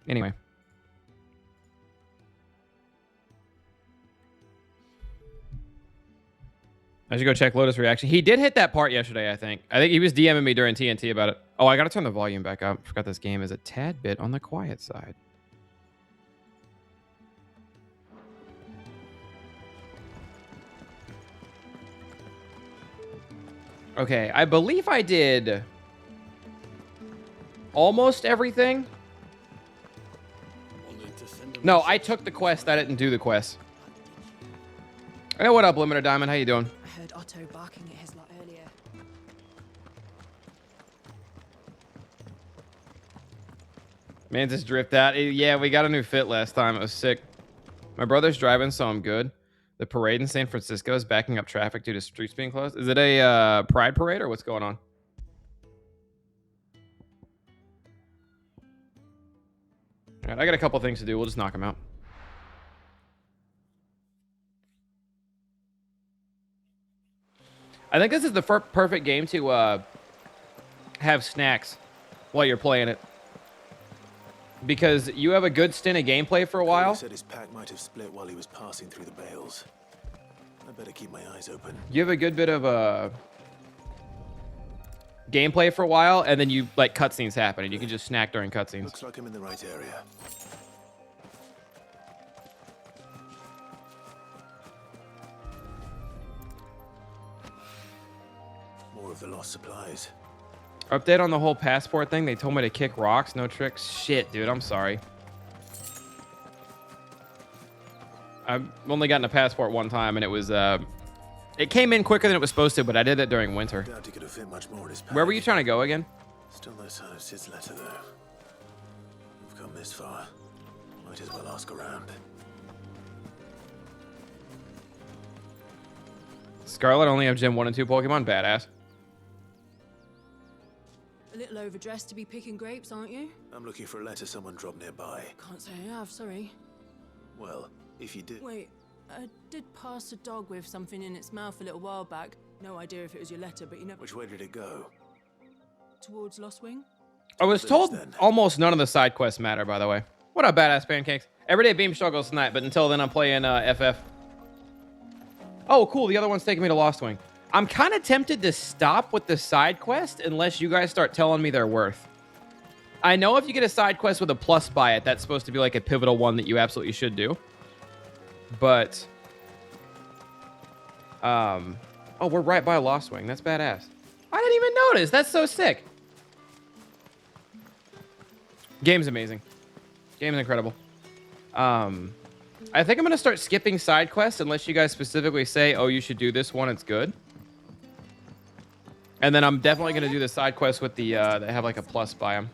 Anyway. I should go check Lotus reaction. He did hit that part yesterday, I think. I think he was DMing me during TNT about it. Oh, I got to turn the volume back up. Forgot this game is a tad bit on the quiet side. Okay, I believe I did almost everything. No, I took the quest. I didn't do the quest. Hey, what up, Limiter Diamond? How you doing? I heard Otto barking at his lot earlier. Mantis drift out. Yeah, we got a new fit last time. It was sick. My brother's driving, so I'm good. The parade in San Francisco is backing up traffic due to streets being closed. Is it a pride parade or what's going on? All right, I got a couple things to do. We'll just knock them out. I think this is the perfect game to have snacks while you're playing it. Because you have a good stint of gameplay for a while. He said his pack might have split while he was passing through the bales. I better keep my eyes open. You have a good bit of gameplay for a while, and then you like cutscenes happen, and you can just snack during cutscenes. Looks like I'm in the right area. More of the lost supplies. Update on the whole passport thing. They told me to kick rocks, no tricks. Shit, dude, I'm sorry. I've only gotten a passport one time, and it was it came in quicker than it was supposed to, but I did it during winter. Doubt he could have fit much more in his pack. Where were you trying to go again? Still no sign of Sid's letter though. We've come this far. Might as well ask around. Scarlet only have Gym 1 and 2 Pokemon. Badass. A little overdressed to be picking grapes, aren't you? I'm looking for a letter someone dropped nearby. Can't say I have, sorry. Well, if you did. Wait, I did pass a dog with something in its mouth a little while back. No idea if it was your letter, but you know. Which way did it go? Towards Lost Wing? I was told almost none of the side quests matter, by the way. What up, badass pancakes? Everyday beam struggles tonight, but until then I'm playing FF. Oh, cool. The other one's taking me to Lost Wing. I'm kind of tempted to stop with the side quest unless you guys start telling me they're worth. I know if you get a side quest with a plus by it, that's supposed to be like a pivotal one that you absolutely should do. But, oh, we're right by Lost Wing. That's badass. I didn't even notice. That's so sick. Game's amazing. Game's incredible. I think I'm going to start skipping side quests unless you guys specifically say, oh, you should do this one. It's good. And then I'm definitely going to do the side quests with the, that have like a plus by them.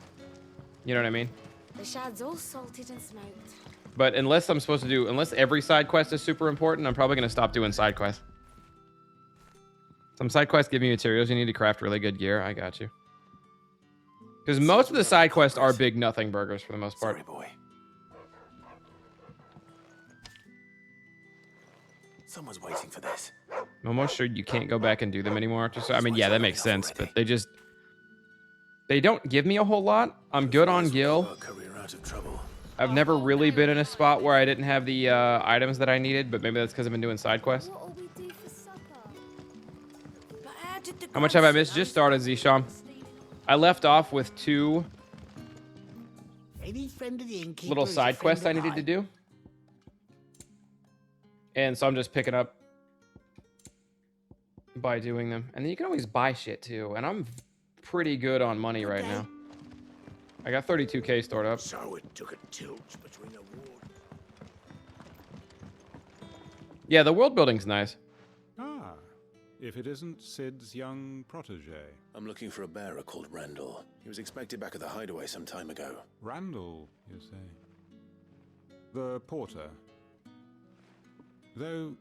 You know what I mean? The shad's all salted and smoked. But unless I'm supposed to do, unless every side quest is super important, I'm probably going to stop doing side quests. Some side quests give you materials you need to craft really good gear. I got you. Because most of the side quests are big nothing burgers for the most part. Sorry, boy. Someone's waiting for this. I'm almost sure you can't go back and do them anymore after so. I mean, yeah, that makes sense, but they don't give me a whole lot. I'm good on Gil. I've never really been in a spot where I didn't have the items that I needed, but maybe that's because I've been doing side quests. How much have I missed? Just started, Zisham. I left off with 2 little side quests I needed to do. And so I'm just picking up by doing them. And then you can always buy shit too. And I'm pretty good on money right now. I got 32k stored up. So it took a tilt between the ward. Yeah, the world building's nice. Ah, if it isn't Sid's young protege. I'm looking for a bearer called Randall. He was expected back at the hideaway some time ago. Randall, you say? The porter. Though,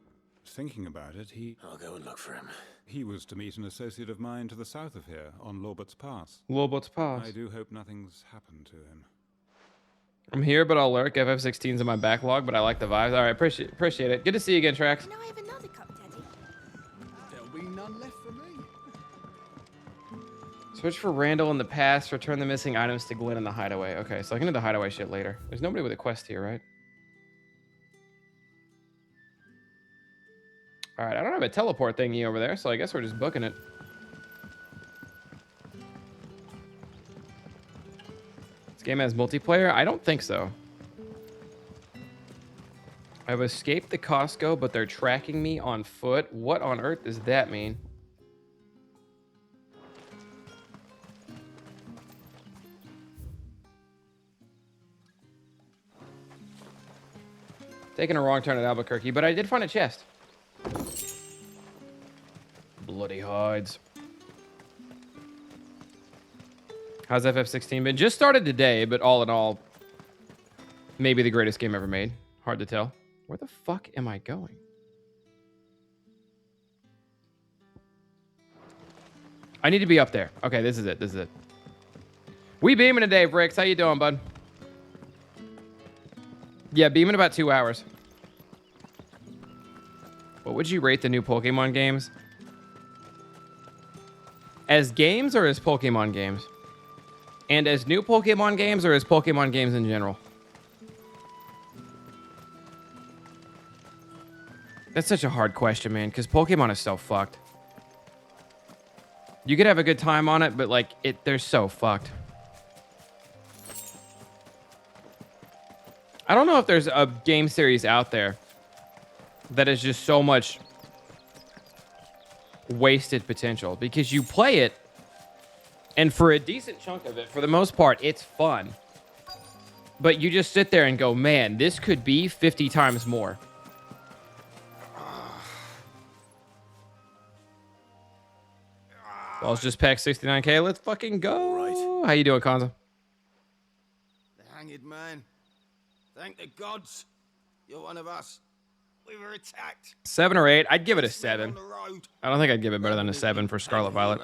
thinking about it, I'll go and look for him. He was to meet an associate of mine to the south of here, on Lorbert's Pass. Lorbert's Pass. I do hope nothing's happened to him. I'm here, but I'll lurk. FF16's in my backlog, but I like the vibes. All right, appreciate it. Good to see you again, Trax. Can I have another cup, Daddy? There'll be none left for me. Switch for Randall in the past. Return the missing items to Glenn in the hideaway. Okay, so I can do the hideaway shit later. There's nobody with a quest here, right? All right, I don't have a teleport thingy over there, so I guess we're just booking it. This game has multiplayer? I don't think so. I've escaped the Costco, but they're tracking me on foot. What on earth does that mean? Taking a wrong turn at Albuquerque, but I did find a chest. Bloody hides. How's FF16 been? Just started today, but all in all, maybe the greatest game ever made. Hard to tell. Where the fuck am I going? I need to be up there. Okay, this is it. This is it. We beaming today, Bricks. How you doing, bud? Yeah, beaming about 2 hours. What would you rate the new Pokemon games? As games or as Pokemon games? And as new Pokemon games or as Pokemon games in general? That's such a hard question, man, because Pokemon is so fucked. You could have a good time on it, but like they're so fucked. I don't know if there's a game series out there that is just so much wasted potential, because you play it, and for a decent chunk of it, for the most part, it's fun. But you just sit there and go, man, this could be 50 times more. Ball's just packed 69K. Let's fucking go. Right. How you doing, Konza? The hanged man. Thank the gods. You're one of us. We were attacked. 7 or 8. I'd give it a 7. I don't think I'd give it better than a 7 for Scarlet Violet.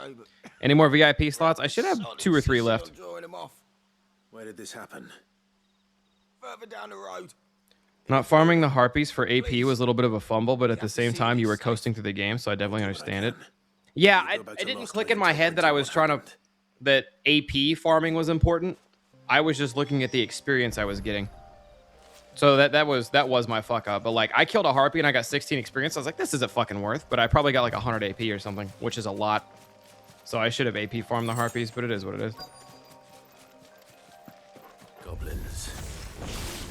Any more VIP slots? I should have 2 or 3 left. Where did this happen? Further down the road. Not farming the Harpies for AP was a little bit of a fumble, but at the same time, you were coasting through the game, so I definitely understand it. Yeah, I didn't click in my head that I was trying to... that AP farming was important. I was just looking at the experience I was getting. So that was my fuck up. But like, I killed a Harpy and I got 16 experience. I was like, this isn't fucking worth. But I probably got like 100 AP or something, which is a lot. So I should have AP farmed the Harpies, but it is what it is. Goblins.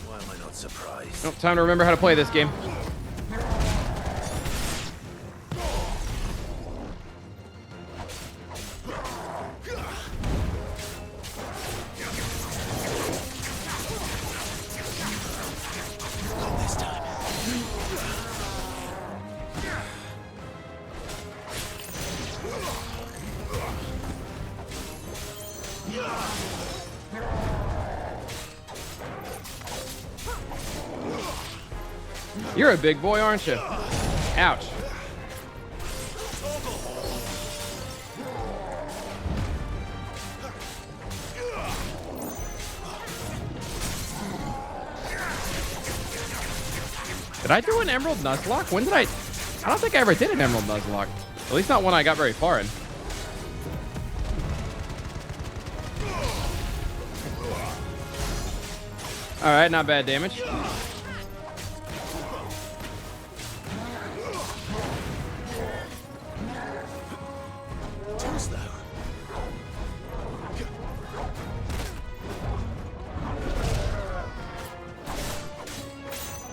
Why am I not surprised? Nope, time to remember how to play this game. You're a big boy, aren't you? Ouch. Did I do an Emerald Nuzlocke? When did I don't think I ever did an Emerald Nuzlocke. At least not one I got very far in. Alright, not bad damage.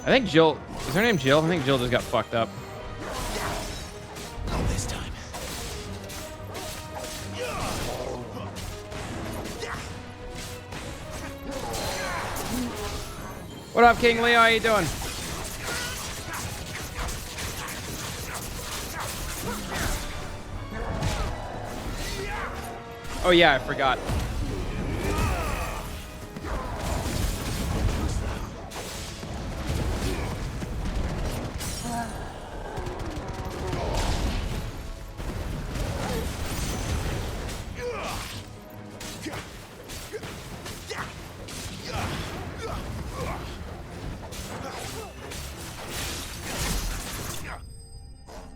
I think Jill... Is her name Jill? I think Jill just got fucked up. Not this time. What up, King Leo? How you doing? Oh yeah, I forgot.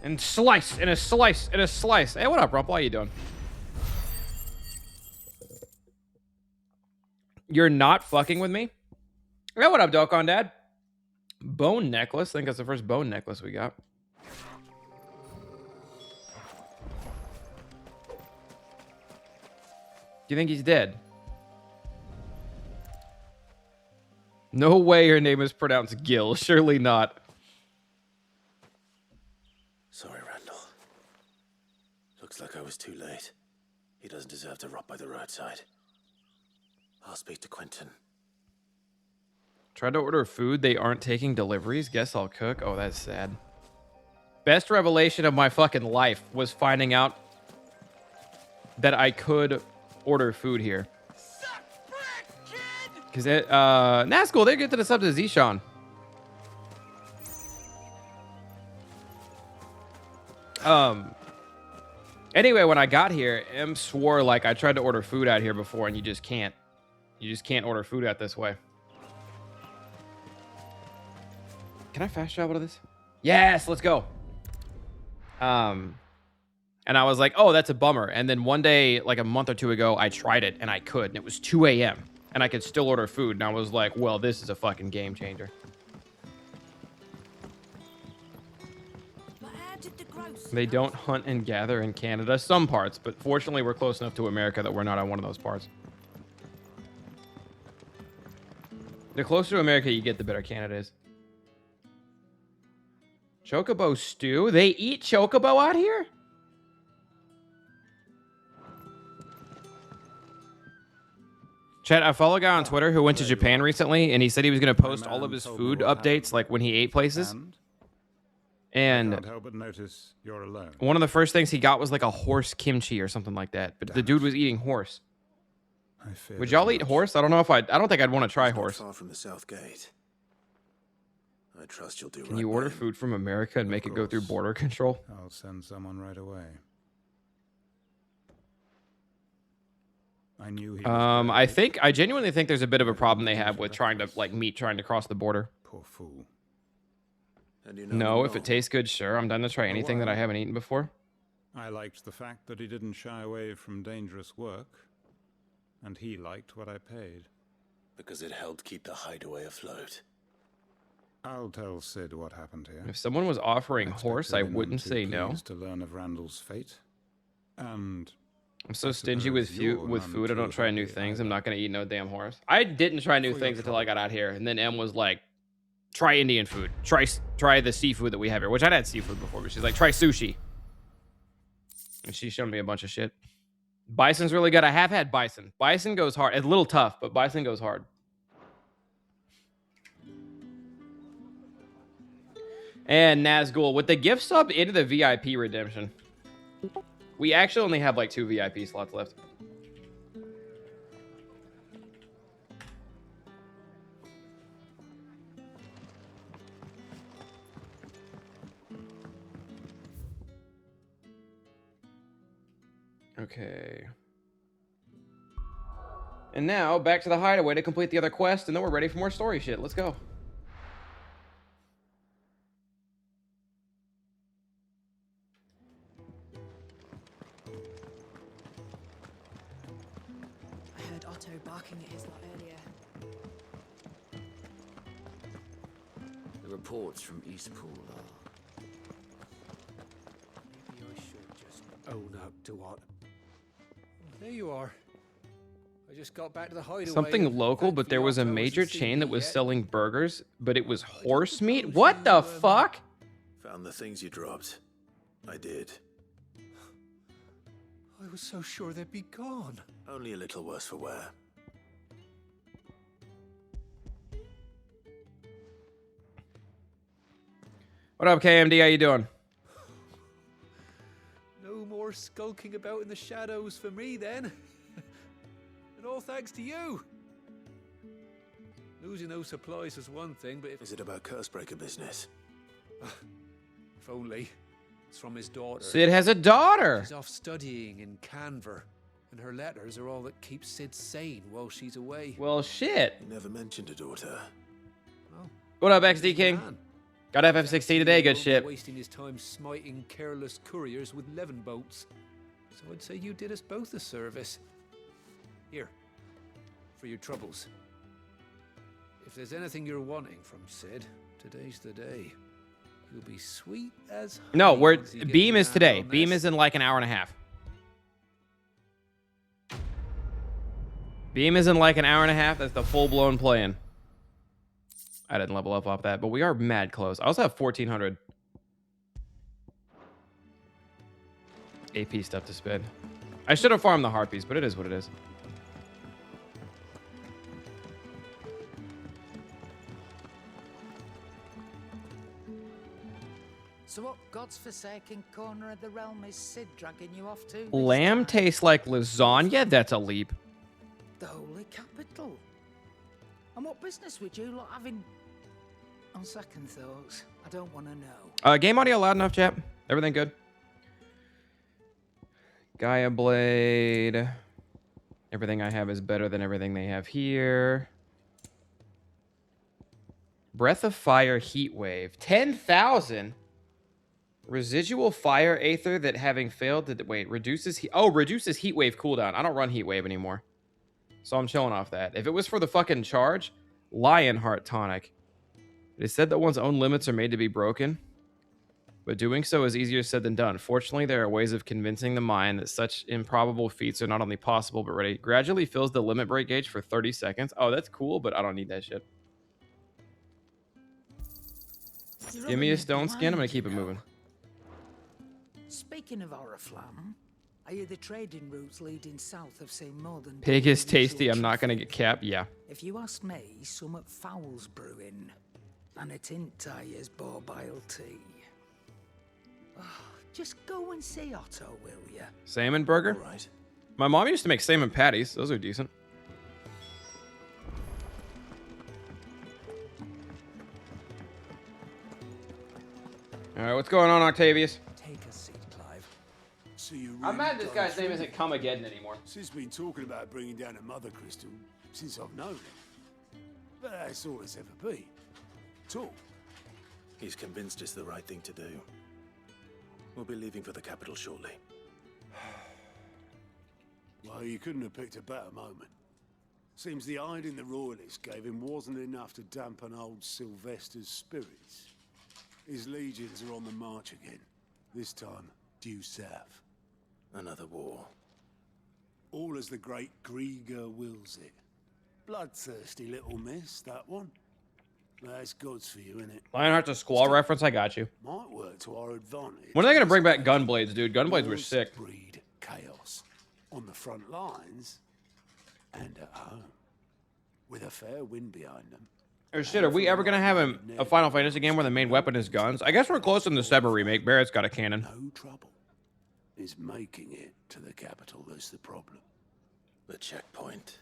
And slice, and a slice, and a slice. Hey, what up, Rumple? How you doing? You're not fucking with me? Yeah, what up, Dokon Dad? Bone necklace. I think that's the first bone necklace we got. Do you think he's dead? No way her name is pronounced Gil. Surely not. Sorry, Randall. Looks like I was too late. He doesn't deserve to rot by the roadside. I'll speak to Quentin. Tried to order food. They aren't taking deliveries. Guess I'll cook. Oh, that's sad. Best revelation of my fucking life was finding out that I could order food here. Because it, Nazgul, they get to the sub to Zishan. Anyway, when I got here, M swore like I tried to order food out here before, and you just can't. You just can't order food out this way. Can I fast travel to this? Yes, let's go. And I was like, oh, that's a bummer. And then one day, like a month or two ago, I tried it and I could. And it was 2 a.m. and I could still order food. And I was like, well, this is a fucking game changer. They don't hunt and gather in Canada. Some parts, but fortunately, we're close enough to America that we're not on one of those parts. The closer to America you get, the better Canada is. Chocobo stew? They eat chocobo out here? Chat, I follow a guy on Twitter who went to Japan recently, and he said he was going to post all of his food updates, like when he ate places. And Can't help but notice you're alone. one of the first things he got was like a horse kimchi or something like that. But the dude was eating horse. Would y'all eat horse? I don't know if I don't think I'd want to try horse. Far from the south gate. I trust you'll do. Can you order food from America and make it go through border control? I'll send someone right away. I knew he was I genuinely think there's a bit of a problem they have with trying to meat trying to cross the border. Poor fool. And you know No, if it tastes good, sure. I'm done to try anything that I haven't eaten before. I liked the fact that he didn't shy away from dangerous work, and he liked what I paid. because it helped keep the hideaway afloat. I'll tell Sid what happened here. If someone was offering Expect horse, to I be none wouldn't too say no. pleased to learn of Randall's fate. And I'm so I stingy suppose with you're none food. I too don't try new happy things. either. I'm not gonna eat no damn horse. I didn't try new For your things until I trouble. got out here, and then Em was like, "Try Indian food. Try the seafood that we have here." Which I'd had seafood before, but she's like, "Try sushi." And she showed me a bunch of shit. Bison's really good. I have had bison. Bison goes hard. It's a little tough, but bison goes hard. And Nazgul with the gift sub into the VIP redemption. We actually only have like 2 VIP slots left. Okay. And now back to the hideaway to complete the other quest, and then we're ready for more story shit. Let's go. I heard Otto barking at his lot earlier. The reports from Eastpool are... Maybe I should just own up to what... There you are. I just got back to the hideaway. Something local, but there was a major chain that was selling burgers, but it was horse meat? What the fuck? Found the things you dropped. I did. I was so sure they'd be gone. Only a little worse for wear. What up, KMD? How you doing? No more skulking about in the shadows for me then. And all thanks to you. Losing those supplies is one thing, but if Is it about Cursebreaker business? only. It's from his daughter. Sid has a daughter. She's off studying in Canver, and her letters are all that keeps Sid sane while she's away. Well, shit. You never mentioned a daughter. Well, What up, he's XD the King? man. Got FF16 today. Good shit. Wasting his time smiting careless couriers with levin boats. So I'd say you did us both a service. Here, for your troubles. If there's anything you're wanting from Sid, today's the day. You'll be sweet as honey. No, we're once you get Beam your is hand today. on Beam this. is in like an hour and a half. Beam is in like an hour and a half. That's the full-blown play-in. I didn't level up off that, but we are mad close. I also have 1,400 AP stuff to spend. I should have farmed the harpies, but it is what it is. So what God's forsaken corner of the realm is Sid dragging you off to? this Lamb time? tastes like lasagna? That's a leap. The holy capital. And what business would you lot having? On second thoughts, I don't want to know. Game audio loud enough, chap? Everything good? Gaia Blade. Everything I have is better than everything they have here. Breath of Fire Heat Wave. 10,000? Residual Fire Aether that having failed to... Wait, reduces... reduces Heat Wave cooldown. I don't run Heat Wave anymore. So I'm chilling off that. If it was for the fucking charge, Lionheart Tonic. It is said that one's own limits are made to be broken, but doing so is easier said than done. Fortunately, there are ways of convincing the mind that such improbable feats are not only possible, but ready. Gradually fills the limit break gauge for 30 seconds. Oh, that's cool, but I don't need that shit. Give me a stone skin. I'm going to keep it moving. Speaking of Oriflamme, I hear the trading routes leading south have seen more than... Pig is usual tasty. I'm not going to traffic. get capped. Yeah. If you ask me, summat foul's brewing. And it ain't Tyre's borbile tea. Oh, just go and see Otto, will ya? Salmon burger? All right. My mom used to make salmon patties. Those are decent. All right, what's going on, Octavius? Take a seat, Clive. So you I'm really mad this done guy's name through- isn't Comageddon anymore. Sid's been talking about bringing down a mother crystal since I've known him. But that's all it's ever been. Talk. He's convinced it's the right thing to do. We'll be leaving for the capital shortly. Well, you couldn't have picked a better moment. Seems the hiding the royalists gave him wasn't enough to dampen old Sylvester's spirits. His legions are on the march again. This time, due south. Another war. All as the great Grieger wills it. Bloodthirsty little miss, that one. That's God's for you, innit? Lionheart's a Squall reference. I got you. Might work to our advantage. When are they going to bring back Gunblades, dude? Gunblades were Wars sick. breed chaos. On the front lines and at home. With a fair wind behind them. Oh shit, are we ever going to have a Final Fantasy game where the main weapon is guns? I guess we're close in the Seba remake. Barrett's got a cannon. No trouble. It's making it to the capital that's the problem. The checkpoint.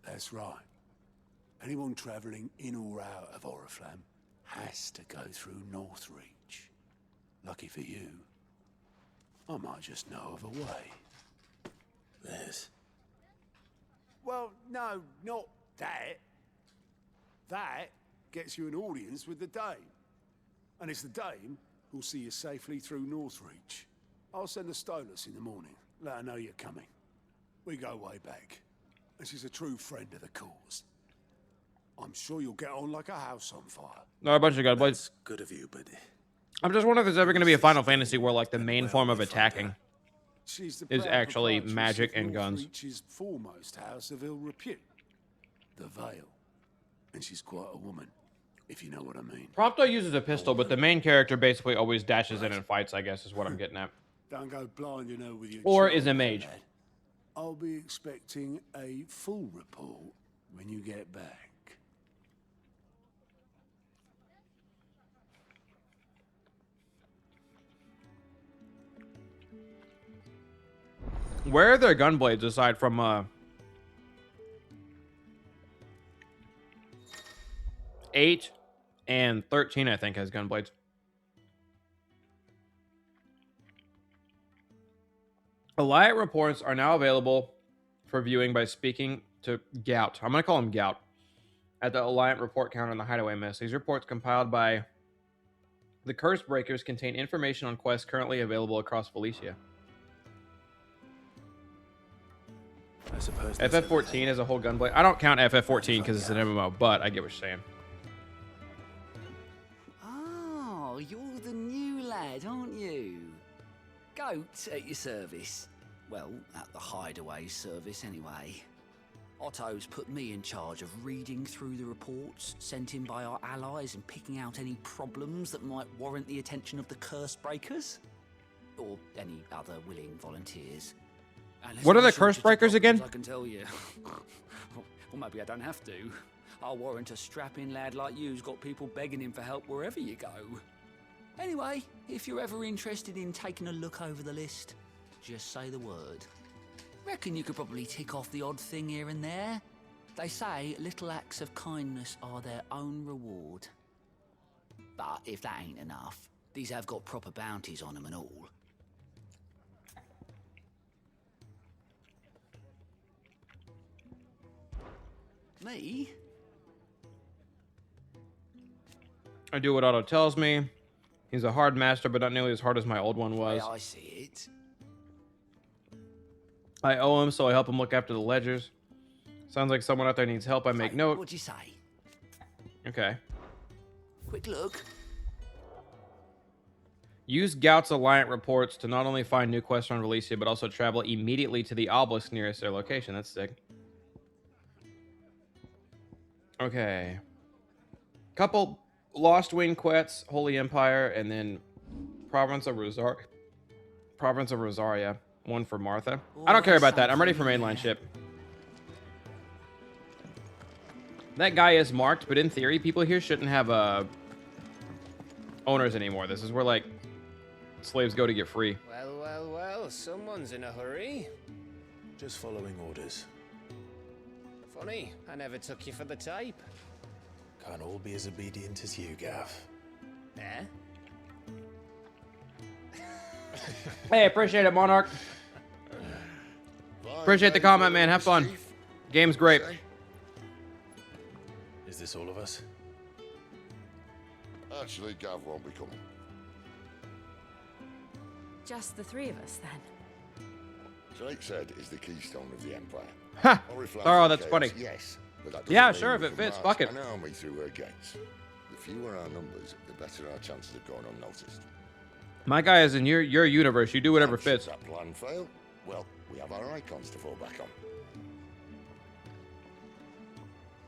That's right. Anyone travelling in or out of Oriflamme has to go through Northreach. Lucky for you, I might just know of a way. There's... Well, no, not that. That gets you an audience with the Dame. And it's the Dame who'll see you safely through Northreach. I'll send a Stolas in the morning. Let her know you're coming. We go way back. And she's a true friend of the cause. I'm sure you'll get on like a house on fire. No, a bunch of Gunblades. That's good of you, but... I'm just wondering if there's ever going to be a Final Fantasy where, like, the main form of attacking She's the is proud actually proprietress magic of and guns. Northreach's foremost house of ill repute. The Vale. And she's quite a woman, if you know what I mean. Prompto uses a pistol, but the main character basically always dashes in and fights, I guess, is what I'm getting at. Don't go blind, you know, with your Or children, is a mage. lad. I'll be expecting a full report when you get back. Where are their Gunblades aside from, 8 and 13, I think, has Gunblades. Alliant reports are now available for viewing by speaking to Gout. I'm going to call him Gout. At the Alliant report counter in the Hideaway Mist. These reports compiled by the Curse Breakers contain information on quests currently available across Felicia. That's Suppose that's FF14 is a whole gunplay. I don't count FF14 because it's an MMO, but I get what you're saying. Oh, you're the new lad, aren't you? Goat at your service. Well, at the Hideaway service, anyway. Otto's put me in charge of reading through the reports sent in by our allies and picking out any problems that might warrant the attention of the Curse Breakers. Or any other willing volunteers. And What are the there's no Curse shortage of Breakers again? problems, I can tell you. Well, maybe I don't have to. I'll warrant a strapping lad like you's got people begging him for help wherever you go. Anyway, if you're ever interested in taking a look over the list, just say the word. Reckon you could probably tick off the odd thing here and there. They say little acts of kindness are their own reward. But if that ain't enough, these have got proper bounties on them and all. Me? I do what Otto tells me. He's a hard master, but not nearly as hard as my old one was. I see it. I owe him, so I help him look after the ledgers. Sounds like someone out there needs help. I make note. What'd you say? Okay. Quick look. Use Gout's Alliant reports to not only find new quests on Releasia, but also travel immediately to the obelisk nearest their location. That's sick. Okay. Couple Lost Wing quests, Holy Empire, and then Province of Rosaria. One for Martha. I don't care about that. I'm ready for mainline ship. That guy is marked, but in theory, people here shouldn't have owners anymore. This is where, like, slaves go to get free. Well, well, well, someone's in a hurry. Just following orders. Funny, I never took you for the type. Can't all be as obedient as you, Gav. Eh? Hey, appreciate it, Monarch. Appreciate the comment, man. Have fun. Game's great. Is this all of us? Actually, Gav won't be coming. Just the three of us, then. Drake said is the keystone of the Empire. Ha! Oriflamme Thorough, that's chaos, funny. Yes, but that Yeah, doesn't sure, mean if we it can fits, march fuck it. an army through her gates. The fewer our numbers, the better our chances of going unnoticed. My guy is in your universe. You do whatever And fits. should that plan fail, well, we have our icons to fall back on.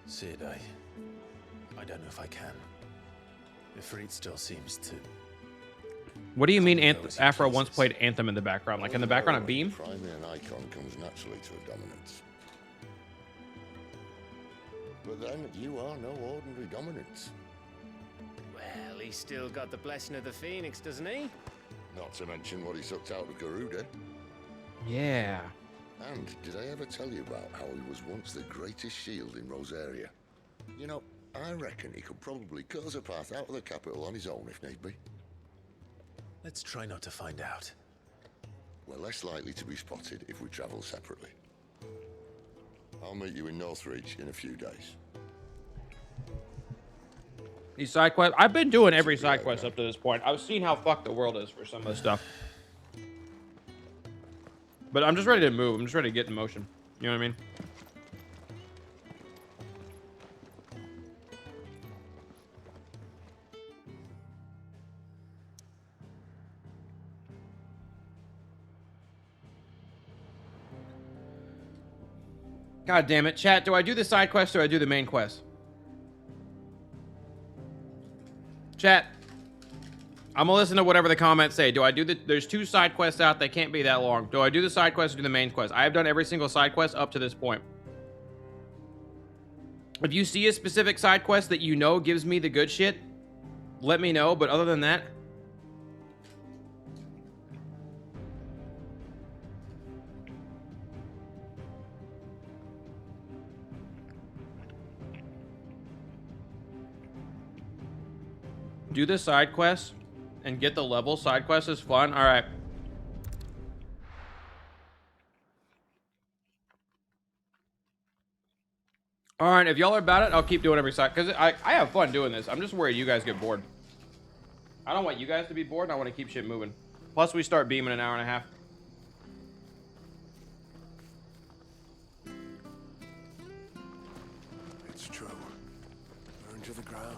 Sid, I don't know if I can. Ifrit still seems to... What do you mean Afro once played Anthem in the background? Like in the background of Beam? Priming an icon comes naturally to a dominance. But then you are no ordinary dominance. Well, he's still got the blessing of the Phoenix, doesn't he? Not to mention what he sucked out of Garuda. Yeah. And did I ever tell you about how he was once the greatest shield in Rosaria? You know, I reckon he could probably cut us a path out of the capital on his own if need be. Let's try not to find out. We're less likely to be spotted if we travel separately. I'll meet you in Northreach in a few days. These side quests. I've been doing every side quest up to this point. I've seen how fucked the world is for some of this stuff. But I'm just ready to move. I'm just ready to get in motion. You know what I mean? God damn it. Chat, do I do the side quest or do I do the main quest? Chat, I'm gonna listen to whatever the comments say. Do I do there's 2 side quests out, they can't be that long. Do I do the side quest or do the main quest? I have done every single side quest up to this point. If you see a specific side quest that you know gives me the good shit, let me know, but other than that... Do the side quest and get the level. Side quest is fun. All right. All right, if y'all are about it, I'll keep doing every side, because I have fun doing this. I'm just worried you guys get bored. I don't want you guys to be bored, and I want to keep shit moving. Plus, we start beaming an hour and a half. true. Burn to the ground.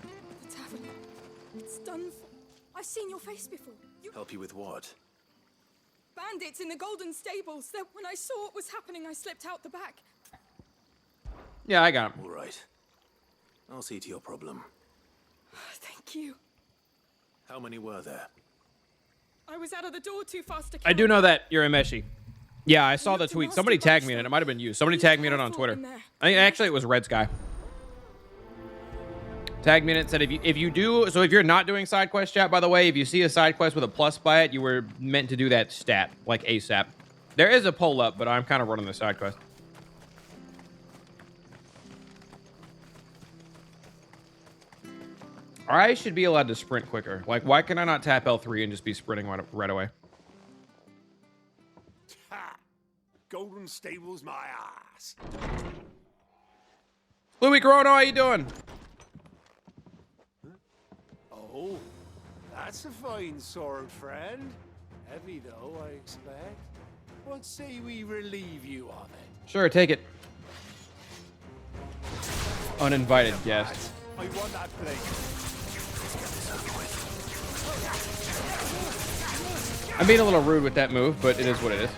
The tavern. It's done for. I've seen your face before. You Help you with what? bandits in the Golden Stables. That when I saw what was happening, I slipped out the back. Yeah, I got him. All right. I'll see to your problem. Thank you. How many were there? I was out of the door too fast to I do know that you're a Meshi. Yeah, I saw the tweet. Somebody tagged me in it. It might have been you. Somebody tagged me in it on Twitter. I think actually it was Red Sky. Tagged me in it and said if you do, so if you're not doing side quest chat, by the way, if you see a side quest with a plus by it, you were meant to do that stat, like ASAP. There is a poll up, but I'm kind of running the side quest. I should be allowed to sprint quicker. Like, why can I not tap L3 and just be sprinting right away? Ha! Golden Stables, my ass. Louis Corona, how you doing? Oh, that's a fine sword, friend. Heavy, though, I expect. What say we relieve you of it? Sure, take it. Uninvited guest. I want that plate. I'm being a little rude with that move, but it is what it is.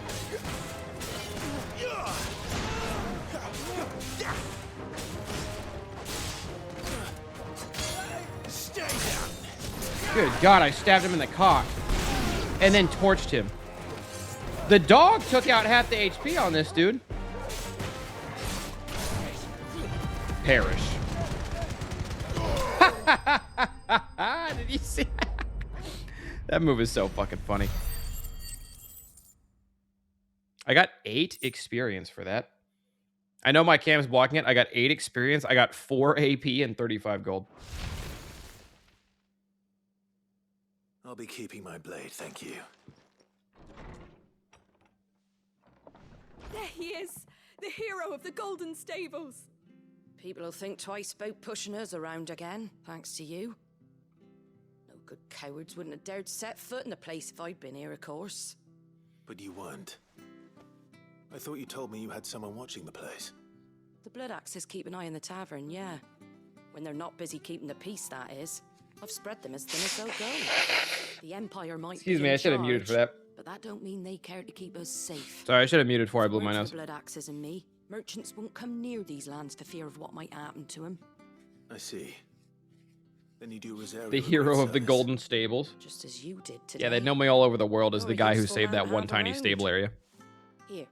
Good God, I stabbed him in the cock and then torched him. The dog took out half the HP on this dude. Perish. Did you see that? That move is so fucking funny. I got 8 experience for that. I know my cam's blocking it. I got 8 experience. I got 4 AP and 35 gold. I'll be keeping my blade, thank you. There he is, the hero of the Golden Stables. People will think twice about pushing us around again, thanks to you. No good cowards wouldn't have dared set foot in the place if I'd been here, of course. But you weren't. I thought you told me you had someone watching the place. The Blood Axes keep an eye on the tavern, yeah. When they're not busy keeping the peace, that is. I've spread them as thin as they'll go. The Empire might Excuse me, I should have muted for that. But that don't mean they care to keep us safe. Sorry, I should have muted before I blew my nose. The Blood Axes and me, merchants won't come near these lands for fear of what might happen to them. I see. Then you do Rosario. The hero of the Golden Stables. Just as you did today. Yeah, they know me all over the world as the guy who saved that one tiny stable area. Here.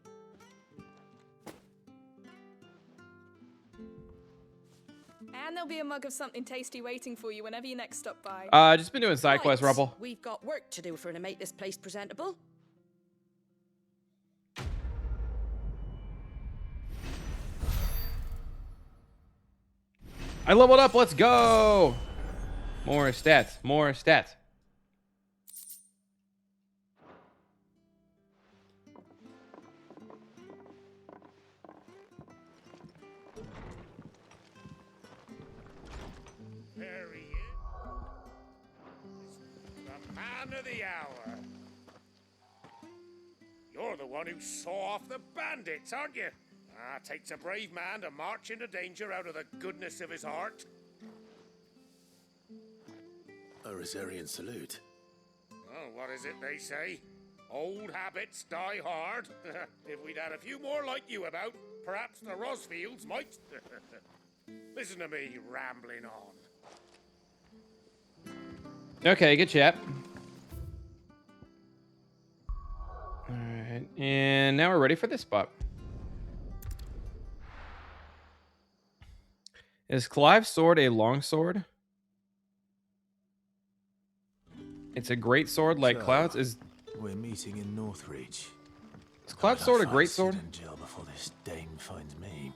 And there'll be a mug of something tasty waiting for you whenever you next stop by. Just been doing side quests, Rumple. We've got work to do if we're to make this place presentable. I leveled up, let's go! More stats, more stats. There he is. The man of the hour. You're the one who saw off the bandits, aren't you? Ah, takes a brave man to march into danger out of the goodness of his heart. A Rosarian salute. Oh, what is it they say? Old habits die hard. If we'd had a few more like you about, perhaps the Rosfields might... Listen to me rambling on. Okay, good chat. Alright, and now we're ready for this spot. Is Clive's sword a long sword? It's a great sword like Cloud's. We're meeting in Northreach. Is Cloud's sword a great sword? In jail before this dame finds me.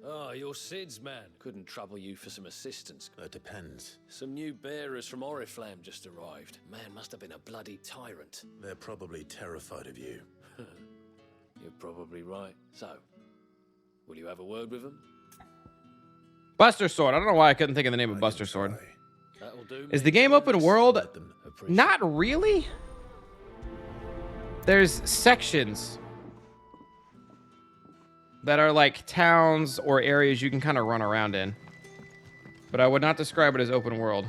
Oh, you're Sid's man. Couldn't trouble you for some assistance. That depends. Some new bearers from Oriflamme just arrived. Man must have been a bloody tyrant. They're probably terrified of you. You're probably right. So, will you have a word with them? Buster Sword. I don't know why I couldn't think of the name of Buster Sword. That'll do. Is the game open world? Not really. There's sections that are like towns or areas you can kind of run around in. But I would not describe it as open world.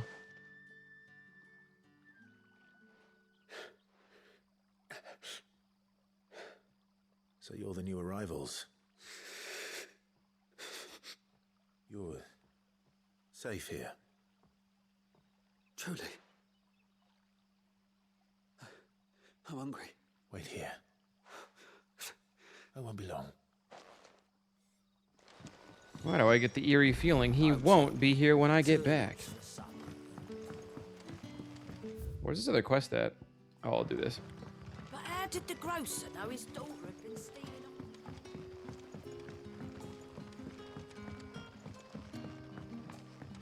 So you're the new arrivals. You're safe here. Truly. I'm hungry. Wait here. I won't be long. Why do I get the eerie feeling he won't be here when I get back? Where's this other quest at? Oh, I'll do this. But how did the grocer know his daughter had been stealing?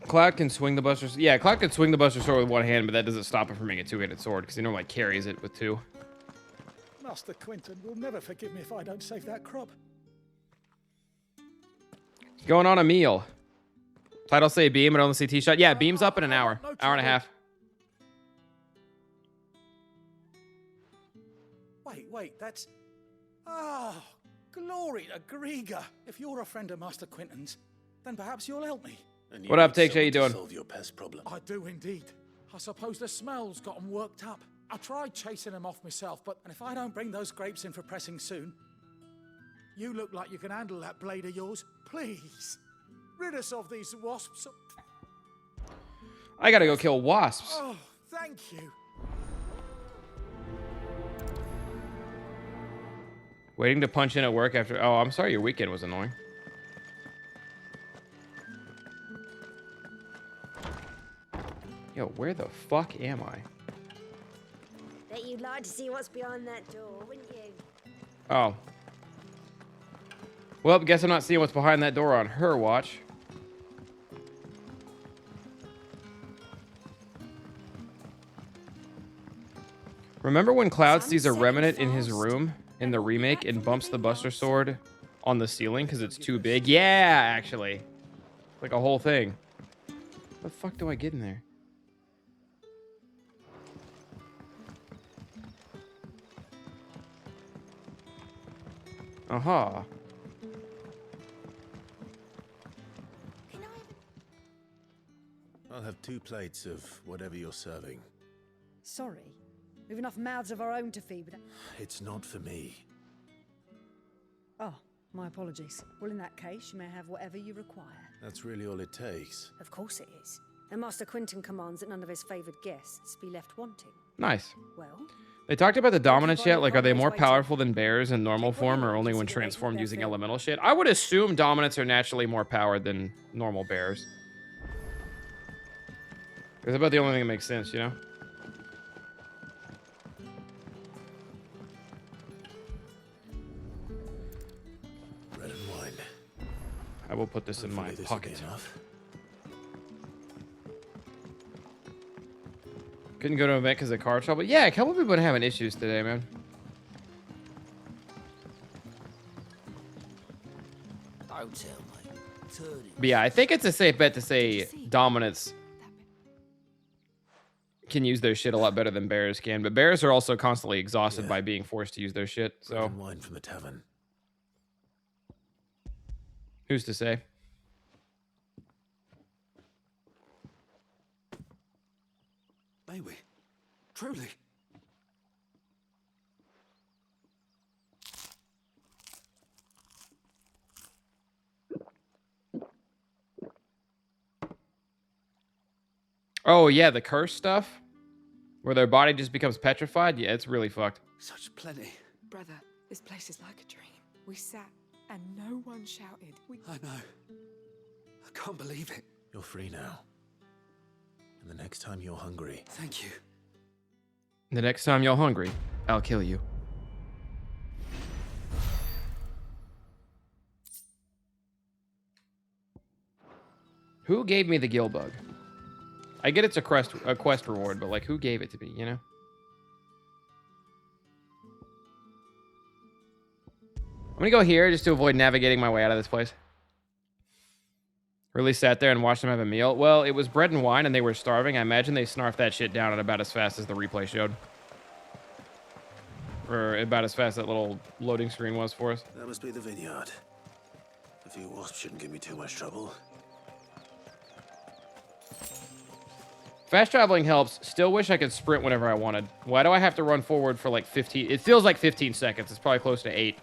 Cloud can swing the Buster... Yeah, Cloud can swing the Buster Sword with one hand, but that doesn't stop it from being a two-handed sword, because he normally carries it with two. Master Quinton will never forgive me if I don't save that crop. Going on a meal. Title say beam, but only see T-shot. Yeah, beam's up in an hour. Hour and a half. Wait, that's... Oh, glory to Griga. If you're a friend of Master Quinton's, then perhaps you'll help me. What up, Takes? How you doing? Solve your pest problem. I do indeed. I suppose the smell's got 'em worked up. I tried chasing them off myself, but if I don't bring those grapes in for pressing soon, you look like you can handle that blade of yours. Please, rid us of these wasps. I gotta go kill wasps. Oh, thank you. Waiting to punch in at work after... Oh, I'm sorry your weekend was annoying. Yo, where the fuck am I? Bet you'd like to see what's behind that door, wouldn't you? Oh. Well, guess I'm not seeing what's behind that door on her watch. Remember when Cloud sees a remnant in his room in the remake and bumps the Buster Sword on the ceiling because it's too big? Yeah, actually. Like a whole thing. How the fuck do I get in there? Aha. I'll have 2 plates of whatever you're serving. Sorry. We've enough mouths of our own to feed without... It's not for me. Oh, my apologies. Well, in that case, you may have whatever you require. That's really all it takes. Of course it is. And Master Quinton commands that none of his favoured guests be left wanting. Nice. Well... They talked about the dominance yet? Like, are they more powerful than bears in normal form or only when transformed using elemental shit? I would assume dominants are naturally more powered than normal bears. It's about the only thing that makes sense, you know? Bread and wine. I will put this in my pocket. Couldn't go to an event because of car trouble. Yeah, a couple people have been having issues today, man. Don't tell me. Turn it. But yeah, I think it's a safe bet to say dominants can use their shit a lot better than bears can. But bears are also constantly exhausted by being forced to use their shit. So Bread and wine from the tavern. Who's to say? May we? Truly? Oh, yeah, the curse stuff? Where their body just becomes petrified? Yeah, it's really fucked. Such plenty. Brother, this place is like a dream. We sat and no one shouted. I know. I can't believe it. You're free now. And the next time you're hungry... Thank you. The next time you're hungry, I'll kill you. Who gave me the gill bug? I get it's a quest reward, but like, who gave it to me, you know? I'm gonna go here just to avoid navigating my way out of this place. Really sat there and watched them have a meal. Well, it was bread and wine and they were starving. I imagine they snarfed that shit down at about as fast as the replay showed. Or about as fast as that little loading screen was for us. That must be the vineyard. A few wasps shouldn't give me too much trouble. Fast traveling helps. Still wish I could sprint whenever I wanted. Why do I have to run forward for like 15? It feels like 15 seconds. It's probably close to 8.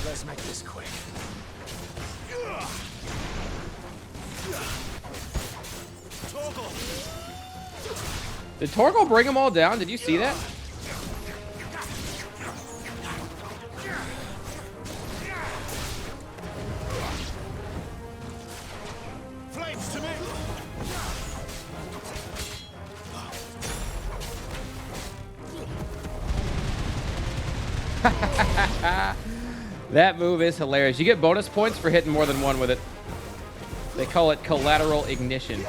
Let's make this quick. Did Torgal bring them all down? Did you see that? Flames to me. That move is hilarious. You get bonus points for hitting more than one with it. They call it collateral ignition.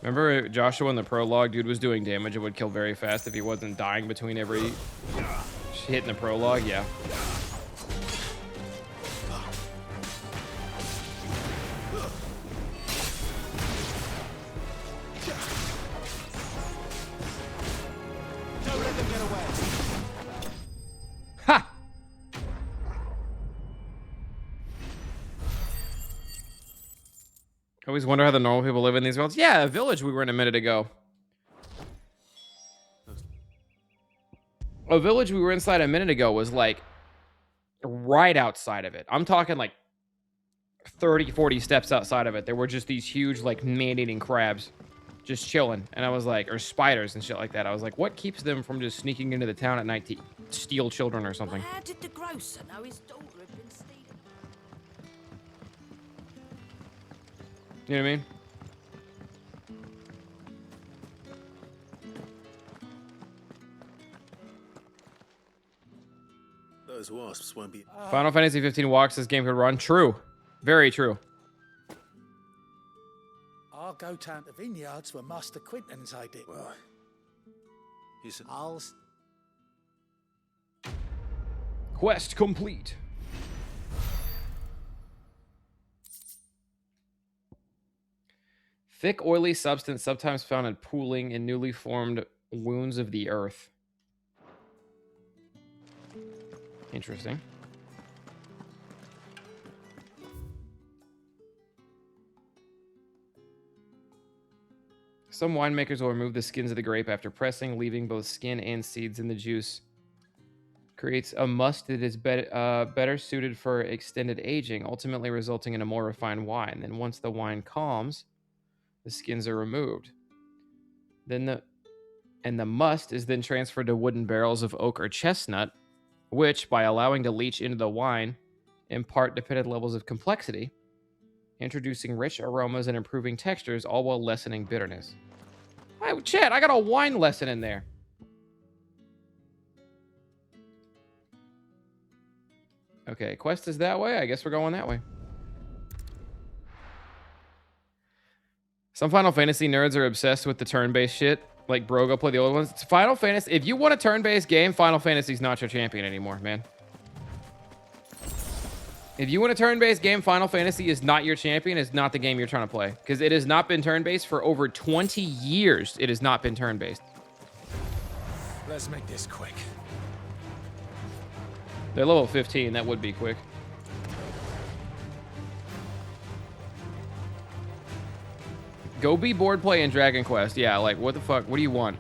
Remember Joshua in the prologue? Dude was doing damage. It would kill very fast if he wasn't dying between every hit in the prologue. Yeah. Don't let them get away. Ha! I always wonder how the normal people live in these worlds. Yeah, a village we were in a minute ago. A village we were inside a minute ago was like right outside of it. I'm talking like 30, 40 steps outside of it. There were just these huge like man-eating crabs just chilling. And I was like, or spiders and shit like that. I was like, what keeps them from just sneaking into the town at night to steal children or something? How did the grocer know his daughter had been stealing? You know what I mean? Those wasps won't be... Final Fantasy 15 walks this game could run. True. Very true. I'll go down to vineyards where Master Quentin's idea. Well, he's... Quest complete. Thick, oily substance sometimes found in pooling in newly formed wounds of the earth. Interesting. Some winemakers will remove the skins of the grape after pressing, leaving both skin and seeds in the juice. Creates a must that is better suited for extended aging, ultimately resulting in a more refined wine. Then once the wine calms, the skins are removed. The must is then transferred to wooden barrels of oak or chestnut, which, by allowing to leach into the wine, impart dependent levels of complexity, introducing rich aromas and improving textures, all while lessening bitterness. Hey, Chad, I got a wine lesson in there. Okay, quest is that way. I guess we're going that way. Some Final Fantasy nerds are obsessed with the turn-based shit. Like, bro, go play the old ones. It's Final Fantasy. If you want a turn-based game, Final Fantasy's not your champion anymore, man. If you want a turn-based game, Final Fantasy is not your champion. It's not the game you're trying to play. Because it has not been turn-based for over 20 years. It has not been turn-based. Let's make this quick. They're level 15. That would be quick. Go be board play in Dragon Quest. Yeah, like, what the fuck? What do you want?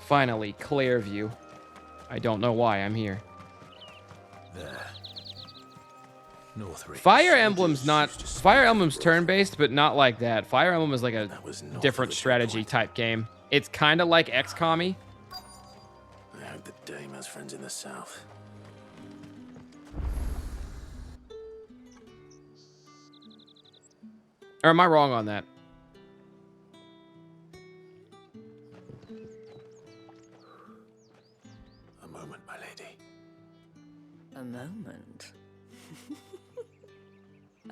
Finally, Clairview. I don't know why I'm here. There. North Reach. Fire Emblem's not... Fire Emblem's turn-based, but not like that. Fire Emblem is like a different strategy type game. It's kind of like XCOM-y. I hope the Dame has friends in the south. Or am I wrong on that? A moment, my lady. A moment.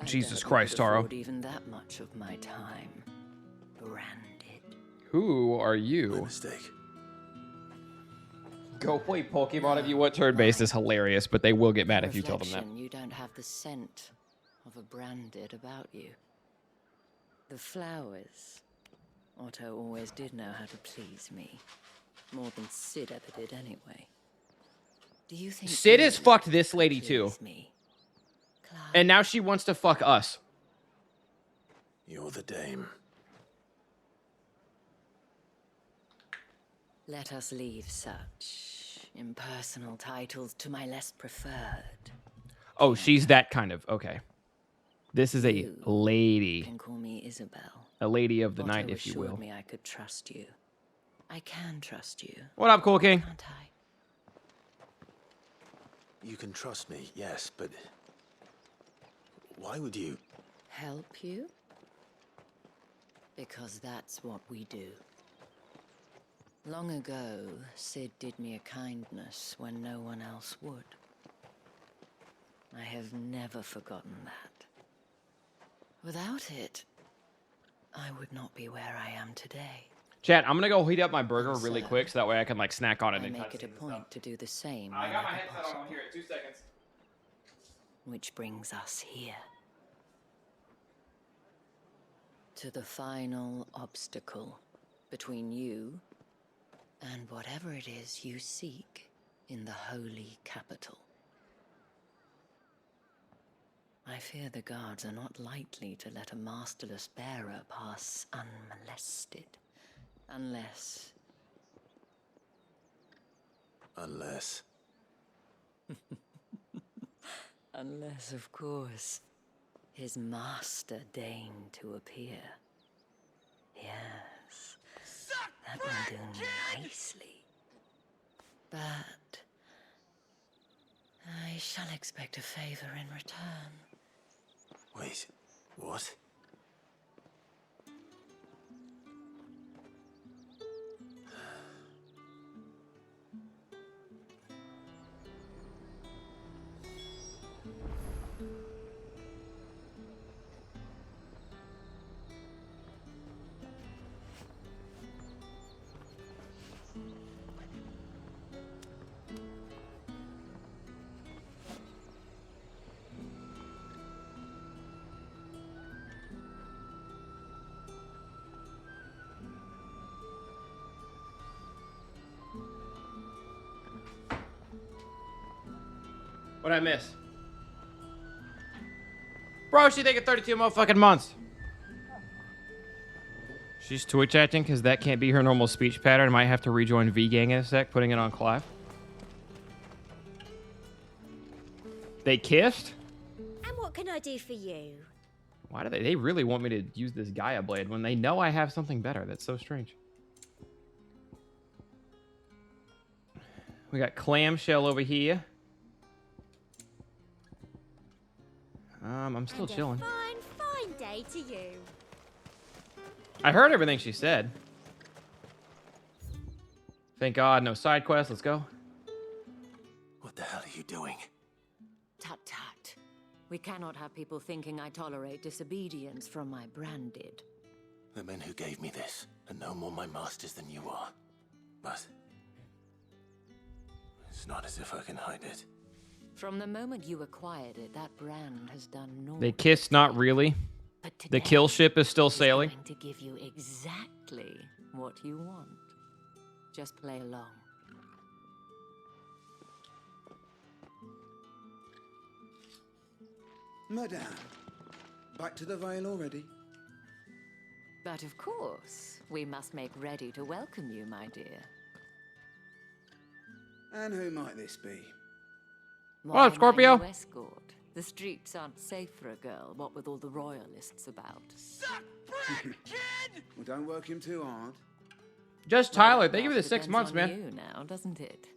Jesus Christ, Taro. Even that much of my time. Branded. Who are you? My mistake. Go play Pokemon if you want turn-based is hilarious, but they will get mad if you tell them that. You don't have the scent of a branded about you. The flowers. Otto always did know how to please me. More than Sid ever did anyway. Do you think Sid has fucked this lady too. And now she wants to fuck us. You're the dame. Let us leave such impersonal titles to my less preferred. Oh, she's that kind of. Okay. This is a lady. You can call me Isabel. A lady of the Otto night, if you will. assured me I could trust you. I can trust you. What up, Cool King? Can't I? You can trust me, yes, but why would you? Help you? Because that's what we do. Long ago, Sid did me a kindness when no one else would. I have never forgotten that. Without it, I would not be where I am today. Chat, I'm gonna go heat up my burger really quick so that way I can like snack on it. I and make it a point to do the same. I got my whenever headset on possible. here in 2 seconds. Which brings us here. To the final obstacle between you and whatever it is you seek in the holy capital. I fear the guards are not likely to let a masterless bearer pass unmolested. Unless... Unless, of course, his master deigned to appear. Yes, that will do nicely. But I shall expect a favor in return. Wait, what? What'd I miss? Bro, she taking 32 motherfucking months. She's Twitch acting because that can't be her normal speech pattern. Might have to rejoin V-Gang in a sec, putting it on Clive. They kissed? And what can I do for you? Why do they really want me to use this Gaia blade when they know I have something better? That's so strange. We got clamshell over here. I'm still chilling. Fine day to you. I heard everything she said. Thank God, no side quests. Let's go. What the hell are you doing? Tut tut. We cannot have people thinking I tolerate disobedience from my branded. The men who gave me this are no more my masters than you are. But it's not as if I can hide it. From the moment you acquired it, that brand has done naught. They kissed, not really. The kill ship is still sailing. To give you exactly what you want. Just play along. Madame, back to the Vale already? But of course, we must make ready to welcome you, my dear. And who might this be? What up, Scorpio? My new escort. The streets aren't safe for a girl, what with all the royalists about. Suck brick, kid! Well, don't work him too hard. Just Tyler. Thank you for the That 6 depends months, on man. you now, doesn't it?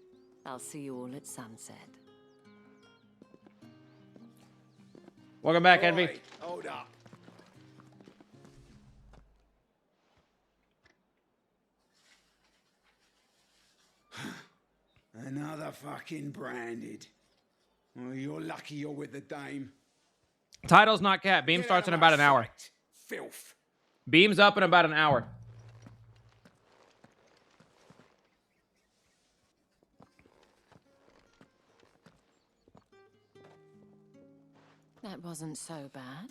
I'll see you all at sunset. Welcome back, Envy. Oi, hold up. Another fucking branded. Well, you're lucky you're with the dame. Title's not cat. Beam starts in about an hour. Filth. Beam's up in about an hour. That wasn't so bad.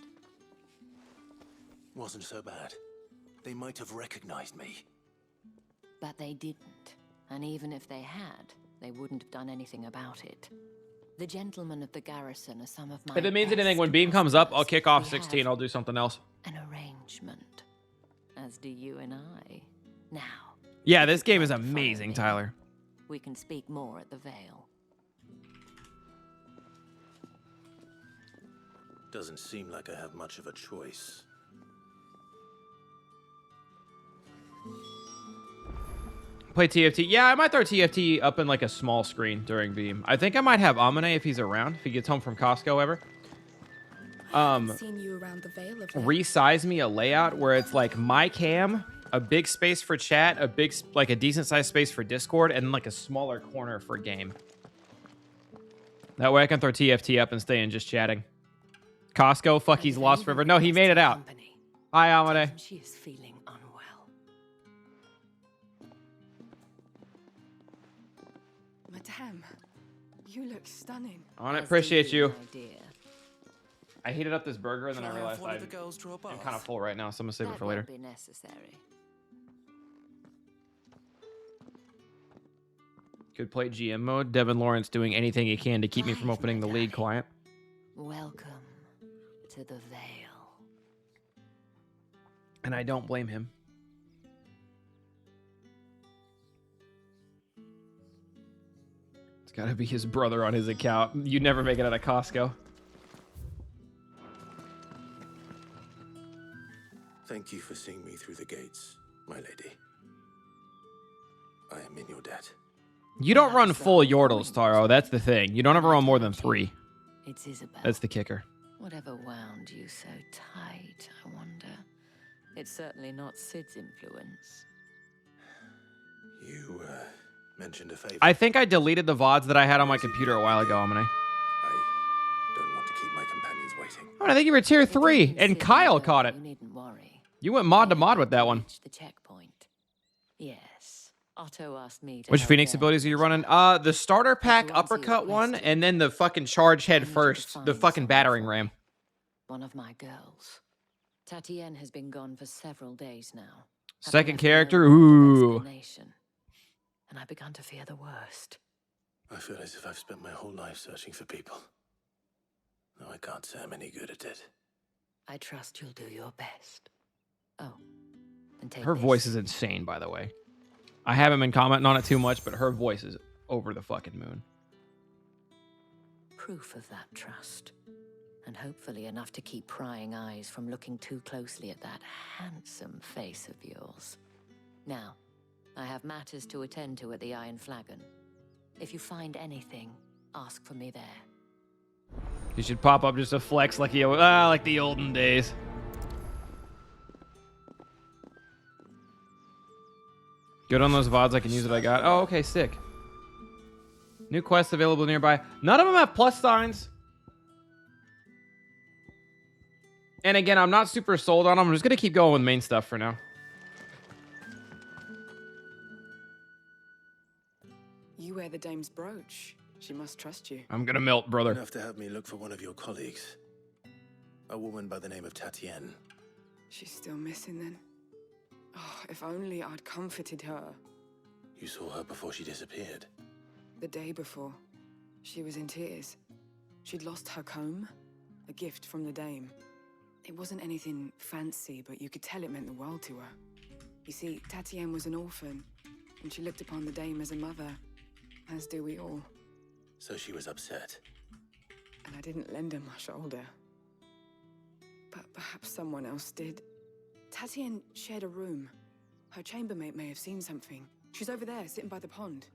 Wasn't so bad. They might have recognized me. But they didn't. And even if they had, they wouldn't have done anything about it. The gentlemen of the garrison are some of my If it means best anything, when Beam comes up, I'll kick off We 16. have I'll do something else. an arrangement. As do you and I. Now, Yeah, this game is amazing, Tyler. we can speak more at the Vale. Doesn't seem like I have much of a choice. Play TFT. Yeah, I might throw TFT up in like a small screen during Beam. I think I might have Amine if he's around, if he gets home from Costco ever. Seen you around the Vale of Resize me a layout where it's like my cam, a big space for chat, like a decent sized space for Discord, and like a smaller corner for game. That way I can throw TFT up and stay in just chatting. Costco, fuck, he's Lost River. No, he made it out. Hi, Amine. She is feeling unwell. Madame, you look stunning. On it, appreciate you. My dear. I heated up this burger and then I Shall I have realized one of I'm the girls draw a bath? kind of full right now, so I'm gonna save it That for later. won't be necessary. Could play GM mode. Devin Lawrence doing anything he can to keep me from opening the league client. Welcome to the Vale. And I don't blame him. It's gotta be his brother on his account. You'd never make it out of Costco. Thank you for seeing me through the gates, my lady. I am in your debt. You don't run full Yordles, Taro. That's the thing. You don't ever run more than 3. It's Isabel. That's the kicker. Whatever wound you so tight, I wonder. It's certainly not Sid's influence. You, mentioned a favor. I think I deleted the VODs that I had on my computer a while ago, Amine. I don't want to keep my companions waiting. Oh, I think you were tier 3, and Kyle caught it. You needn't worry. You went mod to mod with that one. The checkpoint. Yes. Otto asked me to Which help Phoenix them. abilities are you running? The starter pack uppercut one, and then the fucking charge head first. The fucking battering ram. One of my girls. Tatienne has been gone for several days now. Second character, ooh. Explanation. And I began to fear the worst. I feel as if I've spent my whole life searching for people. No, I can't say I'm any good at it. I trust you'll do your best. Oh, and take Her this. voice is insane, by the way. I haven't been commenting on it too much, but her voice is over the fucking moon. Proof of that trust. And hopefully enough to keep prying eyes from looking too closely at that handsome face of yours. Now, I have matters to attend to at the Iron Flagon. If you find anything, ask for me there. You should pop up just a flex like the olden days. Good on those VODs, I can use what I got. Oh, okay, sick. New quests available nearby. None of them have plus signs. And again, I'm not super sold on them. I'm just going to keep going with main stuff for now. You wear the dame's brooch. She must trust you. I'm going to melt, brother. Enough to have me look for one of your colleagues. A woman by the name of Tatienne. She's still missing then. Oh, if only I'd comforted her. You saw her before she disappeared. The day before, she was in tears. She'd lost her comb, a gift from the dame. It wasn't anything fancy, but you could tell it meant the world to her. You see, Tatienne was an orphan, and she looked upon the dame as a mother, as do we all. So she was upset. And I didn't lend her my shoulder. But perhaps someone else did. Tatienne shared a room. Her chambermaid may have seen something. She's over there, sitting by the pond.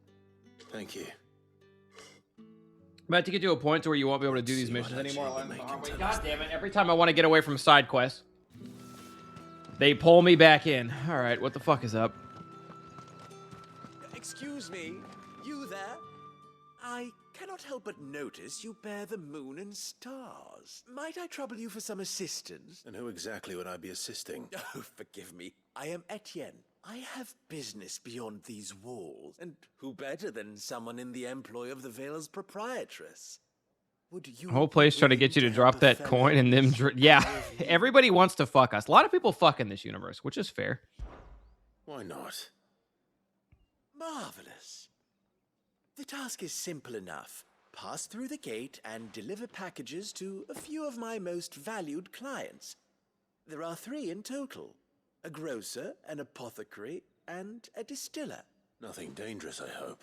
Thank you. About to get to a point to where you won't be able to do these missions anymore. God damn it. Every time I want to get away from side quests, they pull me back in. All right, what the fuck is up? Excuse me, you there? I cannot help but notice you bear the moon and stars. Might I trouble you for some assistance? And who exactly would I be assisting? Oh, forgive me. I am Etienne. I have business beyond these walls, and who better than someone in the employ of the Vale's proprietress? Would you The whole place trying to get you to drop that coin and them. Yeah, everybody wants to fuck us. A lot of people fuck in this universe, which is fair. Why not? Marvelous. The task is simple enough. Pass through the gate and deliver packages to a few of my most valued clients. There are 3 in total. A grocer, an apothecary, and a distiller. Nothing dangerous, I hope.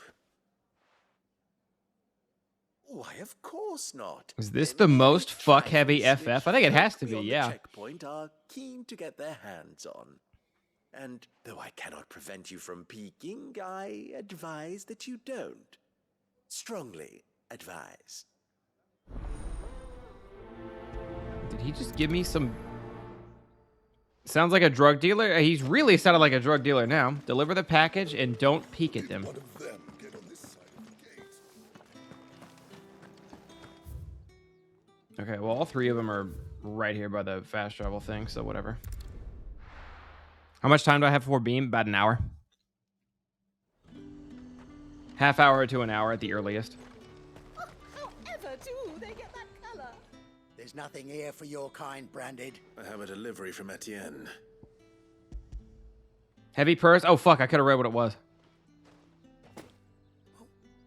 Why, of course not. Is this the most fuck-heavy FF? I think it has to be, On the yeah. checkpoint are keen to get their hands on. And though I cannot prevent you from peeking, I advise that you don't. Strongly advise. Did he just give me some... Sounds like a drug dealer? He's really sounded like a drug dealer now. Deliver the package and don't peek at them. Okay, well, all 3 of them are right here by the fast travel thing, so whatever. How much time do I have for Beam? About an hour. Half hour to an hour at the earliest. However do they get that color? There's nothing here for your kind, Branded. I have a delivery from Etienne. Heavy purse? Oh, fuck, I could have read what it was.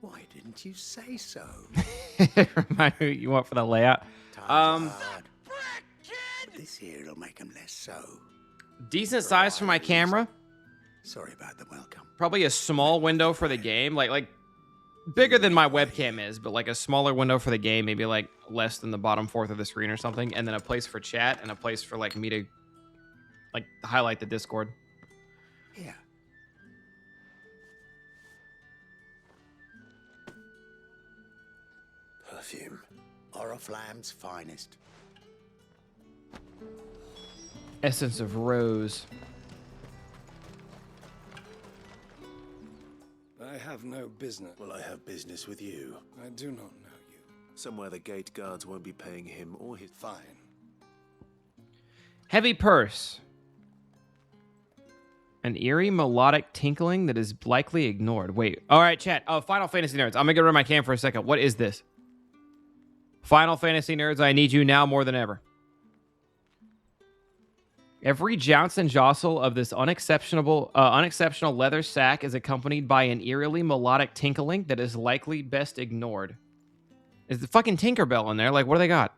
Why didn't you say so? Remind me what you want for the layout. This here'll make them less so. Decent size for my camera. Sorry about the welcome. Probably a small window for the game. Like bigger than my webcam is, but like a smaller window for the game, maybe like less than the bottom fourth of the screen or something. And then a place for chat and a place for like me to like highlight the Discord. Yeah. Perfume. Oriflamme's finest. Essence of rose. I have no business. Well, I have business with you. I do not know you. Somewhere the gate guards won't be paying him or his... Fine. Heavy purse. An eerie melodic tinkling that is likely ignored. Wait. All right, chat. Oh, Final Fantasy nerds. I'm going to get rid of my cam for a second. What is this? Final Fantasy nerds, I need you now more than ever. Every jounce and jostle of this unexceptional leather sack is accompanied by an eerily melodic tinkling that is likely best ignored. Is the fucking Tinkerbell in there? Like, what do they got?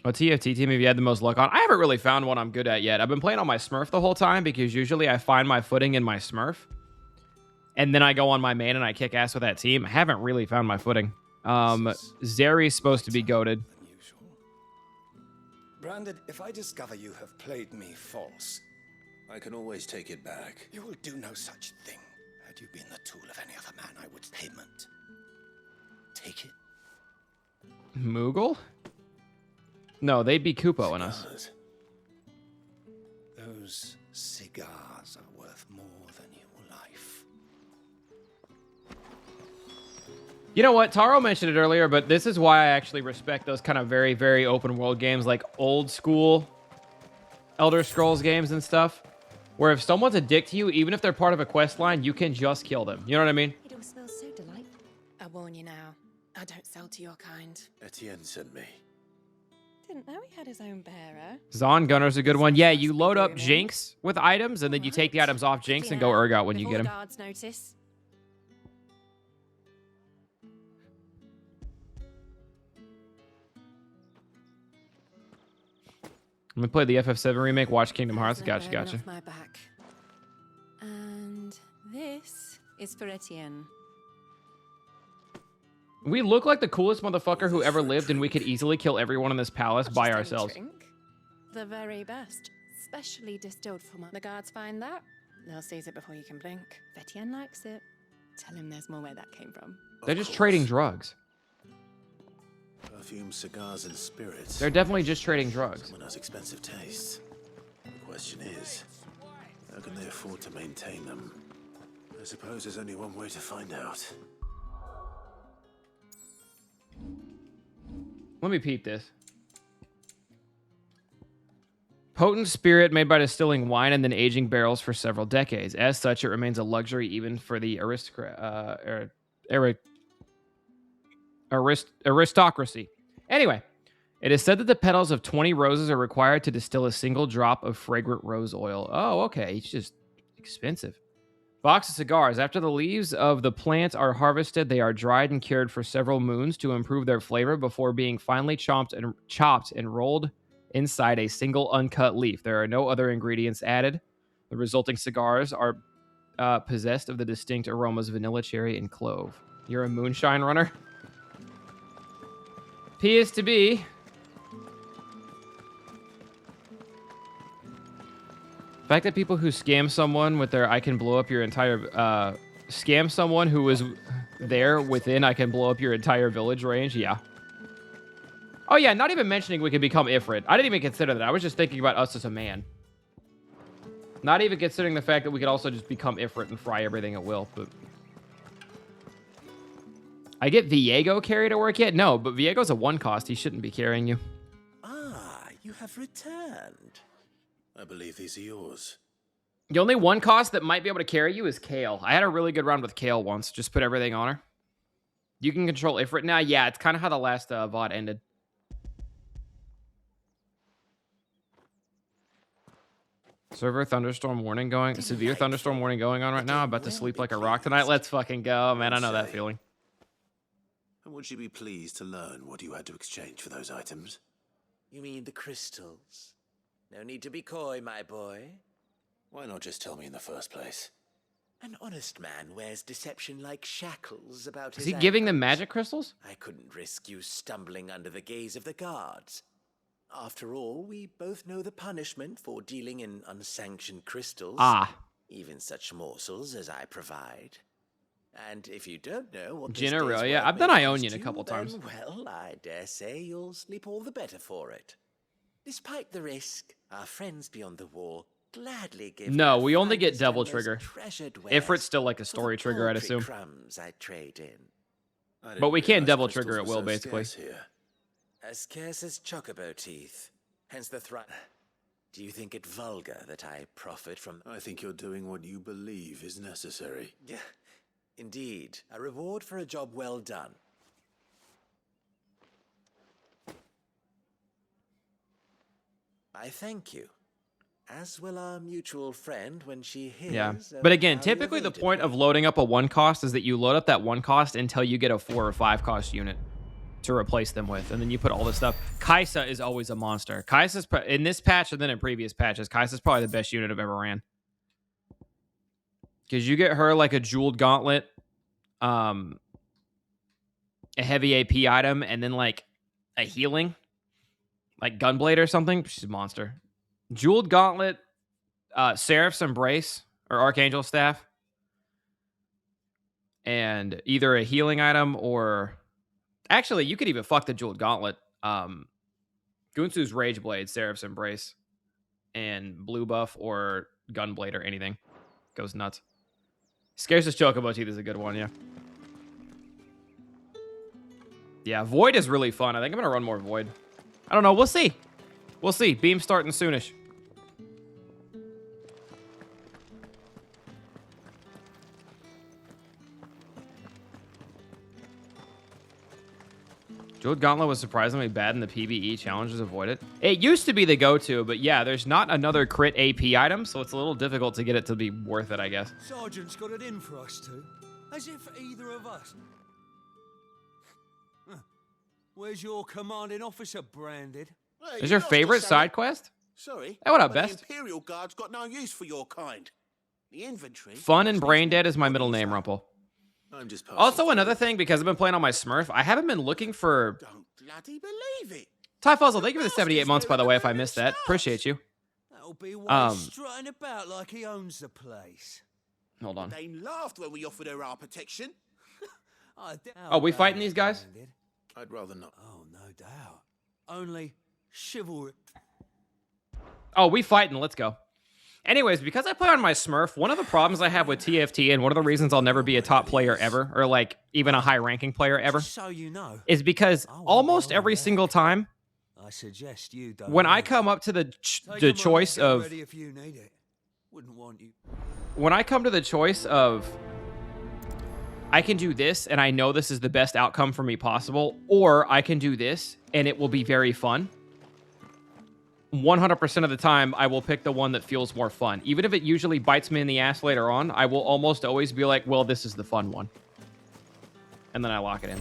Oh, TFT team, have you had the most luck on? I haven't really found one I'm good at yet. I've been playing on my Smurf the whole time because usually I find my footing in my Smurf. And then I go on my main and I kick ass with that team. I haven't really found my footing. Zeri's supposed to be goated. Branded, if I discover you have played me false, I can always take it back. you will do no such thing. Had you been the tool of any other man, I would payment. Take it. Moogle? No, they'd be Kupo and us. Those cigars are worth more than your life. You know what? Taro mentioned it earlier, but this is why I actually respect those kind of very, very open world games, like old school Elder Scrolls games and stuff, where if someone's a dick to you, even if they're part of a quest line, you can just kill them. You know what I mean? It all smells so delightful. I warn you now, I don't sell to your kind. Etienne sent me. Didn't know he had his own bearer. Zon Gunner's a good one. Yeah, you load up Jinx with items, and then you take the items off Jinx and go Urgot when you get them. Guards notice. I'm gonna play the FF7 remake, watch Kingdom Hearts. Gotcha, gotcha. Off my back. And this is for Etienne. We look like the coolest motherfucker who ever lived, and we could easily kill everyone in this palace by ourselves. Drink. The very best, specially distilled from the guards find that. They'll seize it before you can blink. If Etienne likes it, tell him there's more where that came from. They're just trading drugs. Perfume, cigars, and spirits. They're definitely just trading drugs. Someone has expensive tastes. The question is, how can they afford to maintain them? I suppose there's only one way to find out. Let me peep this. Potent spirit made by distilling wine and then aging barrels for several decades. As such, it remains a luxury even for the aristocracy. Anyway, it is said that the petals of 20 roses are required to distill a single drop of fragrant rose oil. Oh, okay. It's just expensive. Box of cigars. After the leaves of the plant are harvested, they are dried and cured for several moons to improve their flavor before being finally chopped and rolled inside a single uncut leaf. There are no other ingredients added. The resulting cigars are possessed of the distinct aromas of vanilla, cherry, and clove. You're a moonshine runner? P is to be. The fact that people who scam someone with their I can blow up your entire... scam someone who is there within I can blow up your entire village range, yeah. Oh yeah, not even mentioning we could become Ifrit. I didn't even consider that. I was just thinking about us as a man. Not even considering the fact that we could also just become Ifrit and fry everything at will, but... I get Viego carry to work yet? No, but Viego's a one cost. He shouldn't be carrying you. Ah, you have returned. I believe these are yours. The only one cost that might be able to carry you is Kale. I had a really good round with Kale once. Just put everything on her. You can control Ifrit now. Yeah, it's kind of how the last VOD ended. Server thunderstorm warning going. Severe thunderstorm warning going on right now. I'm about to sleep like a rock tonight. Let's fucking go, man. I know that feeling. And would you be pleased to learn what you had to exchange for those items? You mean the crystals? No need to be coy, my boy. Why not just tell me in the first place? An honest man wears deception like shackles about his Is he giving them ankles. magic crystals? I couldn't risk you stumbling under the gaze of the guards. After all, we both know the punishment for dealing in unsanctioned crystals. Ah. Even such morsels as I provide. And if you don't know what this Gin day's Aurelia. work I've done may Ionian cost a couple you, then, times. Well, I dare say you'll sleep all the better for it. Despite the risk, our friends beyond the wall gladly give No, their we only get finest double and most trigger. treasured wares Ifrit's still like a for the story trigger, I'd paltry assume. crumbs I trade in. But we can't double trigger at will, basically. As scarce as chocobo teeth. Hence the threat. Do you think it vulgar that I profit from... I think you're doing what you believe is necessary. Yeah, indeed. A reward for a job well done. I thank you. As will our mutual friend when she hears... Yeah. But again, how you typically the evaded point of loading up a one cost is that you load up that one cost until you get a 4 or 5 cost unit to replace them with. And then you put all this stuff. Kaisa is always a monster. Kaisa's, in this patch and then in previous patches, Kaisa's probably the best unit I've ever ran. Because you get her like a jeweled gauntlet, a heavy AP item, and then like a healing, like Gunblade or something. She's a monster. Jeweled gauntlet, Seraph's Embrace or Archangel Staff, and either a healing item or actually you could even fuck the jeweled gauntlet. Gunsu's Rage Blade, Seraph's Embrace, and blue buff or Gunblade or anything goes nuts. Scarcest Chocobo Teeth is a good one, yeah. Yeah, Void is really fun. I think I'm gonna run more Void. I don't know. We'll see. We'll see. Beam starting soonish. Jeweled Gauntlet was surprisingly bad in the PvE challenges. Avoid it. It used to be the go-to, but yeah, there's not another crit AP item, so it's a little difficult to get it to be worth it, I guess. Sergeant's got it in for us two. As if either of us. Huh. Where's your commanding officer branded? Is your favorite side quest? Sorry. Hey, what up, but Best? The Imperial Guard's got no use for your kind. The inventory. Fun and Brain Dead is my middle name, Rumple. I'm just Also, another thing, because I've been playing on my Smurf, I haven't been looking for... Don't bloody believe it. Ty Fuzzle, thank you for the 78 months, by the way, if I missed that. Appreciate you. That'll be why he's strutting about like he owns the place. Hold on. They laughed when we offered her our protection. Oh, we fighting these guys? I'd rather not. Oh, no doubt. Only chivalry. Oh, we fighting. Let's go. Anyways, because I play on my Smurf, one of the problems I have with TFT and one of the reasons I'll never be a top player ever, or like even a high-ranking player ever, So you know, is because almost every single time I suggest you don't. when I come up to the choice of Ready if you need it. Wouldn't want you. when I come to the choice of I can do this and I know this is the best outcome for me possible, or I can do this and it will be very fun. 100% of the time, I will pick the one that feels more fun. Even if it usually bites me in the ass later on, I will almost always be like, well, this is the fun one. And then I lock it in.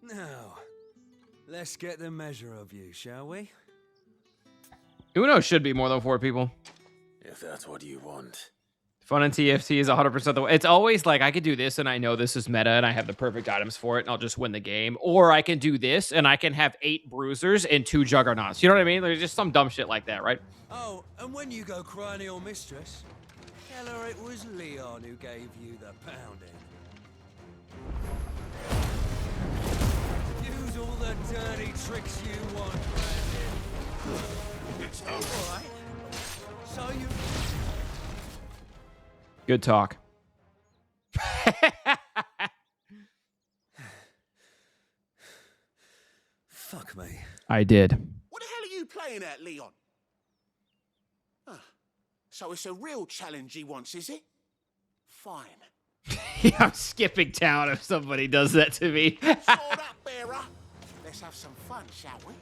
Now, let's get the measure of you, shall we? Uno should be more than 4 people. If that's what you want. Fun in TFT is 100% the way. It's always like, I could do this and I know this is meta and I have the perfect items for it and I'll just win the game. Or I can do this and I can have 8 bruisers and 2 juggernauts. You know what I mean? There's just some dumb shit like that, right? Oh, and when you go crying to your mistress, tell her it was Leon who gave you the pounding. Use all the dirty tricks you want, Brandon. It's all right. So you... Good talk. Fuck me. I did. What the hell are you playing at, Leon? Ah, so it's a real challenge he wants, is it? Fine. Yeah, I'm skipping town if somebody does that to me. Sword up, bearer. Let's have some fun, shall we?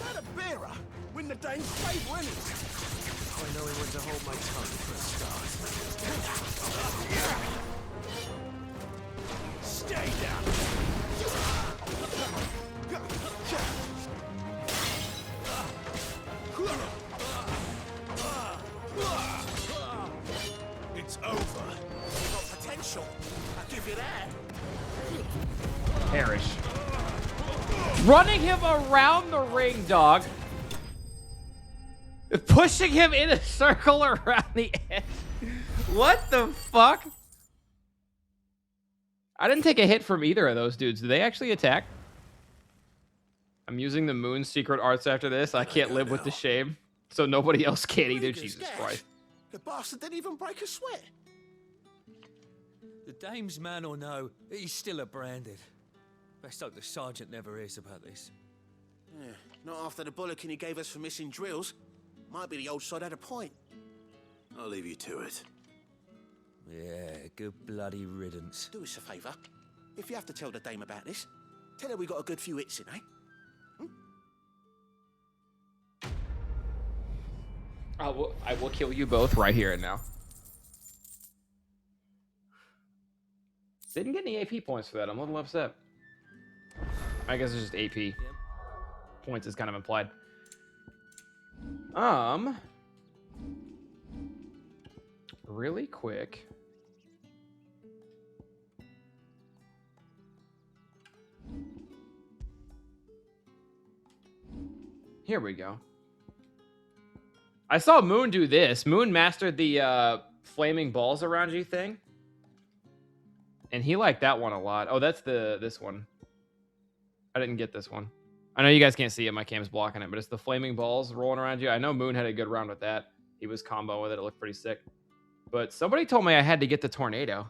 That a bearer? Win the Dane's favour, innit? I know when to hold my tongue for a start. Stay down. It's over. Got potential. I'll give you that. Perish. Running him around the ring, dog. Pushing him in a circle around the edge. What the fuck? I didn't take a hit from either of those dudes. Did they actually attack? I'm using the Moon's secret arts after this. I can't live with the shame. So nobody else can either. Jesus Christ. The bastard didn't even break a sweat. The dame's man or no, he's still a Branded. Best hope the sergeant never hears about this. Yeah, not after the bollocking he gave us for missing drills. Might be the old sod had a point. I'll leave you to it. Yeah, good bloody riddance. Do us a favour. If you have to tell the dame about this, tell her we got a good few hits in, eh? I will kill you both right here and now. Didn't get any AP points for that. I'm a little upset. I guess it's just AP. Yep. Points is kind of implied. Really quick. Here we go. I saw Moon do this. Moon mastered the flaming balls around you thing. And he liked that one a lot. Oh, that's this one. I didn't get this one. I know you guys can't see it. My cam's blocking it, but it's the flaming balls rolling around you. I know Moon had a good round with that. He was combo with it. It looked pretty sick. But somebody told me I had to get the tornado.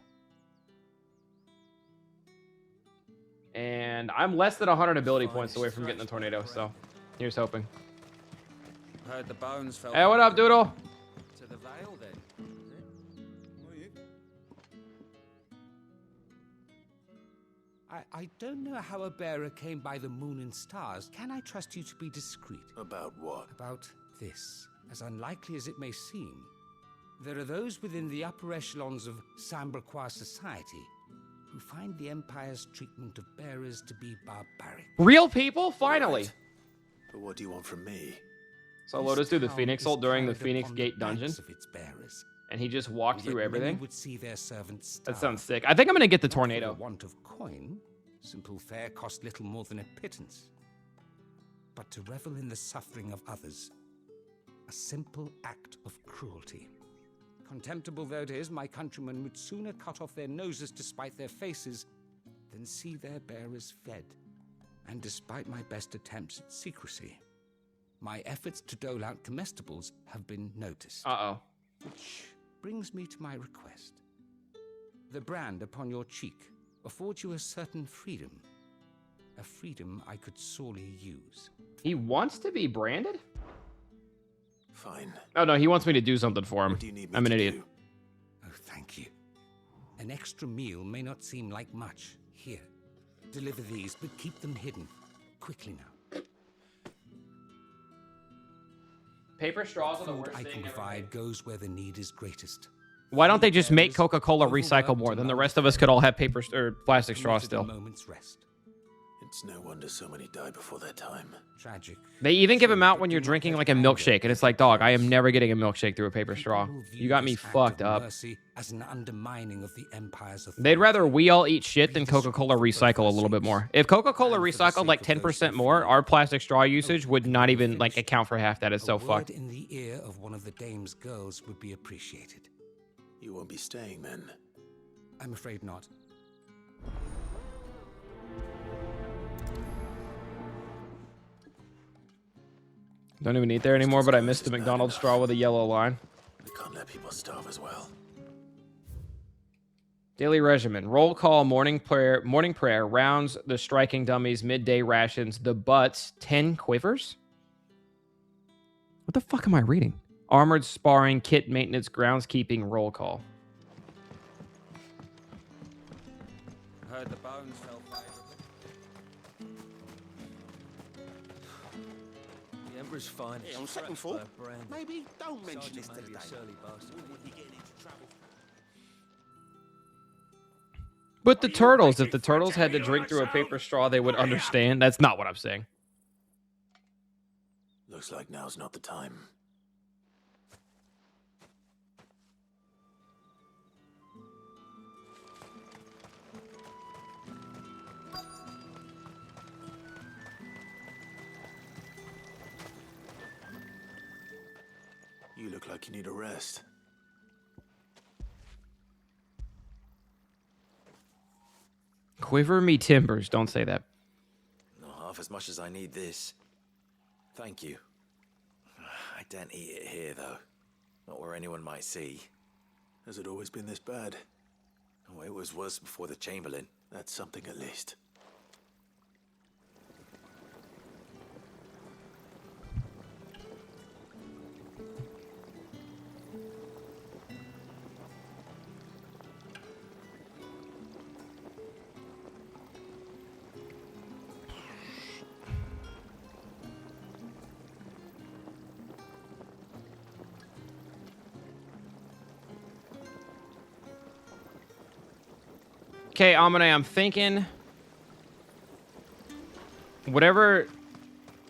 And I'm less than 100 ability points away from getting the tornado, so here's hoping. Heard the bones fell. Hey, what up, Doodle? To the Vale, then. I don't know how a bearer came by the moon and stars. Can I trust you to be discreet? About what? About this. As unlikely as it may seem, there are those within the upper echelons of Samberquois society who find the Empire's treatment of bearers to be barbaric. Real people? Finally. Right. But what do you want from me? So Lotus do the Phoenix ult during the Phoenix Gate dungeon. And he just walked through everything. Would see their servants that sounds sick. I think I'm going to get the tornado. Not for the want of coin. Simple fare cost little more than a pittance. But to revel in the suffering of others, a simple act of cruelty. Contemptible though it is, my countrymen would sooner cut off their noses to spite their faces than see their bearers fed. And despite my best attempts at secrecy, my efforts to dole out comestibles have been noticed. Uh-oh. Which brings me to my request. The brand upon your cheek affords you a certain freedom. A freedom I could sorely use. He wants to be branded? Fine. Oh, no, he wants me to do something for him. What do you need me I'm an to idiot. do? Oh, thank you. An extra meal may not seem like much. Here, deliver these, but keep them hidden. Quickly now. Paper straws are the Food worst I thing can ever provide goes where the need is greatest. Why don't they just make Coca-Cola recycle more? Then the rest of us could all have paper or plastic straws still. Moment's rest. It's no wonder so many die before their time. Tragic. They even give them out when you're drinking like a milkshake, and it's like, dog, I am never getting a milkshake through a paper straw. You got me fucked up. As an undermining of the empire's authority. They'd rather we all eat shit than Coca-Cola recycle a little bit more. If Coca-Cola recycled like 10% more, our plastic straw usage would not even like account for half that. It's so fucked. In the ear of one of the dame's girls would be appreciated. You won't be staying then? I'm afraid not. Don't even eat there anymore, but I missed the McDonald's straw with a yellow line. We can't let people starve as well. Daily regimen: roll call, morning prayer, rounds, the striking dummies, midday rations, the butts, 10 quivers. What the fuck am I reading? Armored sparring, kit maintenance, groundskeeping, roll call. Heard the bones fell favorably. The Emperor's finest. Yeah, on second thought, maybe don't mention this to the Dane. But the turtles, if the turtles had to drink through a paper straw, they would understand. That's not what I'm saying. Looks like now's not the time. You look like you need a rest. Quiver me timbers. Don't say that. Not half as much as I need this. Thank you. I don't eat it here, though. Not where anyone might see. Has it always been this bad? Oh, it was worse before the Chamberlain. That's something at least. Okay, Amine, I'm thinking whatever,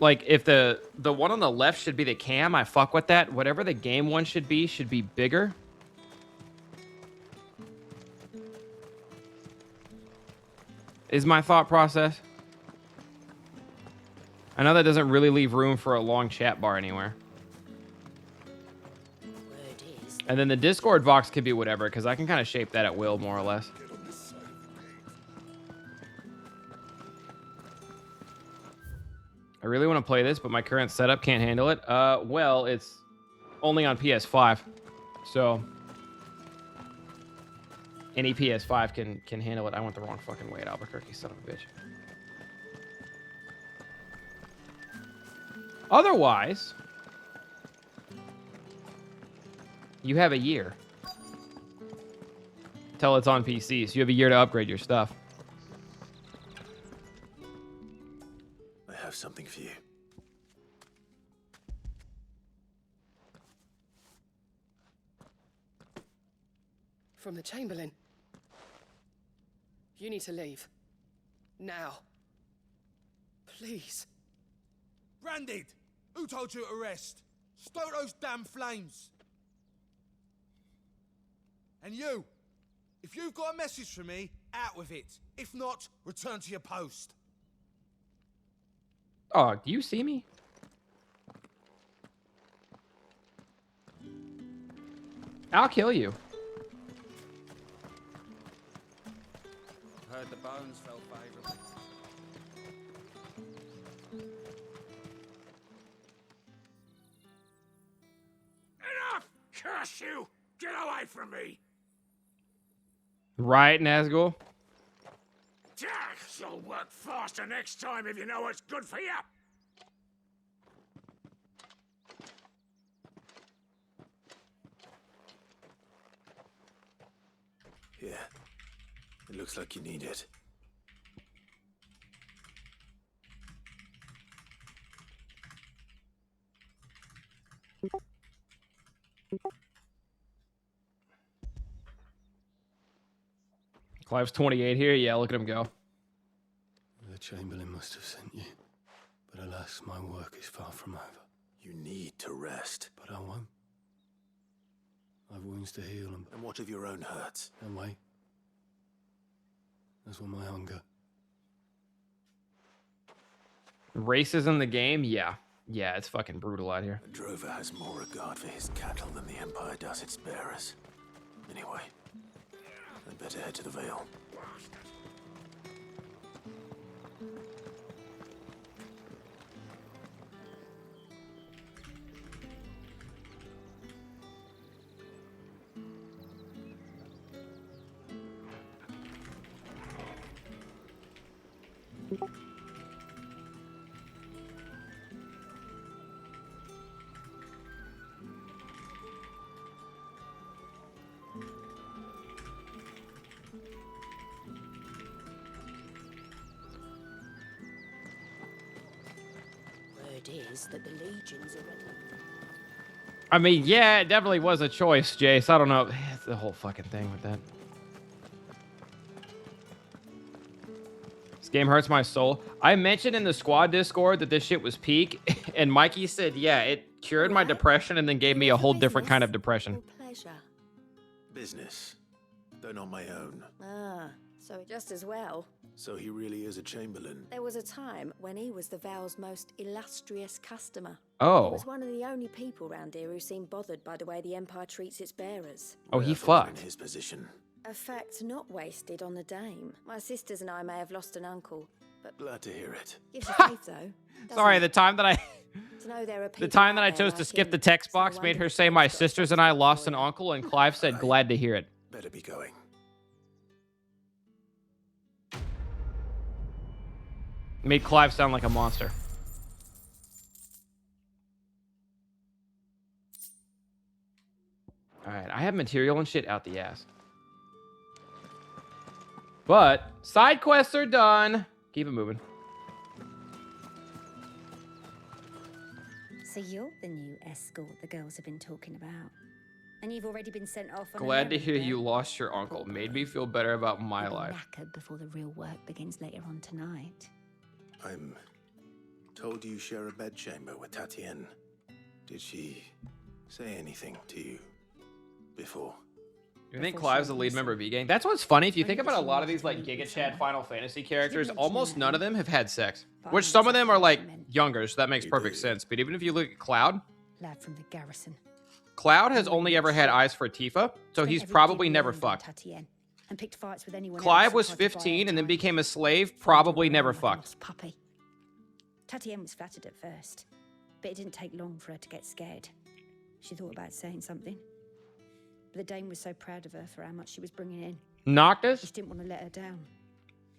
like if the one on the left should be the cam, I fuck with that. Whatever the game one should be bigger. Is my thought process. I know that doesn't really leave room for a long chat bar anywhere. And then the Discord box could be whatever, because I can kind of shape that at will, more or less. I really want to play this, but my current setup can't handle it. Well, it's only on PS5, so any PS5 can handle it. I went the wrong fucking way at Albuquerque, son of a bitch. Otherwise, you have a year till it's on PC, so you have a year to upgrade your stuff. I have something for you. From the Chamberlain. You need to leave. Now. Please. Branded! Who told you to rest? Stoke those damn flames! And you, if you've got a message for me, out with it. If not, return to your post. Oh, do you see me? I'll kill you. Heard the bones fell favorably. Enough! Curse you! Get away from me! Right, Nazgul? Jack, you'll work faster next time if you know what's good for you. Yeah. It looks like you need it. Clive's 28 here. Yeah, look at him go. The Chamberlain must have sent you. But alas, my work is far from over. You need to rest. But I won't. I've wounds to heal and what of your own hurts? And wait. As will my hunger. Races in the game? Yeah. Yeah, it's fucking brutal out here. A drover has more regard for his cattle than the Empire does its bearers. Anyway, I'd better head to the Vale. Word is that the legions are ready. I mean, yeah, it definitely was a choice, Jace. I don't know. It's the whole fucking thing with that. This game hurts my soul. I mentioned in the squad Discord that this shit was peak, and Mikey said, yeah, it cured my depression and then gave me a whole different kind of depression. Pleasure. Business, though not my own. Ah, so just as well. So he really is a Chamberlain. There was a time when he was the Vale's most illustrious customer. Oh. He was one of the only people round here who seemed bothered by the way the Empire treats its bearers. Oh, he Therefore, fucked. In his position. A fact not wasted on the Dame. My sisters and I may have lost an uncle, but glad to hear it. gives you faith though. Sorry, the time that I To know there are the people time that out I there chose to like skip him. the text box made her say my sisters and I lost an uncle, and Clive said glad to hear it. Better be going. Made Clive sound like a monster. Alright, I have material and shit out the ass. But side quests are done. Keep it moving. So you're the new escort the girls have been talking about. And you've already been sent off on Glad to hear you lost your uncle. Made me feel better about my life. knackered before the real work begins later on tonight. I'm told you share a bedchamber with Tatienne. Did she say anything to you before? You think Clive's the lead member of V-Gang? That's what's funny. If you think about a lot of these like Giga Chad Final Fantasy characters, almost none of them have had sex. Which some of them are like younger, so that makes perfect sense. But even if you look at Cloud, Lad from the garrison. Cloud has only ever had eyes for Tifa, so he's probably never fucked. Tatienne, and picked fights with anyone Clive else was who tried to buy 15 her and then time. became a slave, probably never fucked. Puppy. Tatienne was flattered at first, but it didn't take long for her to get scared. She thought about saying something. But the Dame was so proud of her for how much she was bringing in. Noctis? She didn't want to let her down.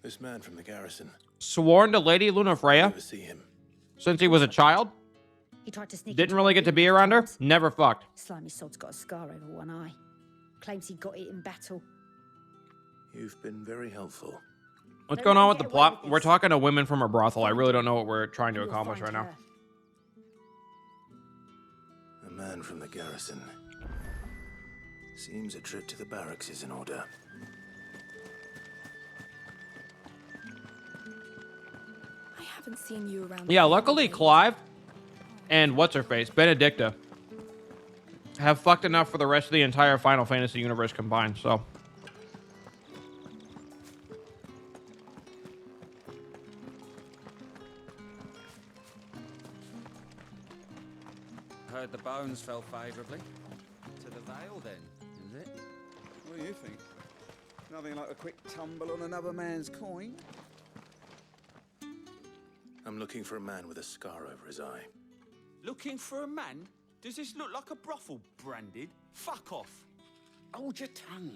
This man from the garrison. Sworn to Lady Lunafreya Never see him. since he was a child. He tried to sneak Didn't into really her get to room be a few around her. times. Never fucked. Slimy sod's got a scar over one eye. Claims he got it in battle. You've been very helpful. What's going on with the plot? We're talking to women from a brothel. I really don't know what we're trying to accomplish right now. A man from the garrison. Seems a trip to the barracks is in order. I haven't seen you around. Yeah, luckily Clive and what's-her-face, Benedicta, have fucked enough for the rest of the entire Final Fantasy universe combined, so. Heard the bones fell favorably. To the Vale, then. it. What do you think? Nothing like a quick tumble on another man's coin. I'm looking for a man with a scar over his eye. Looking for a man? Does this look like a brothel, Branded? Fuck off. Hold your tongue.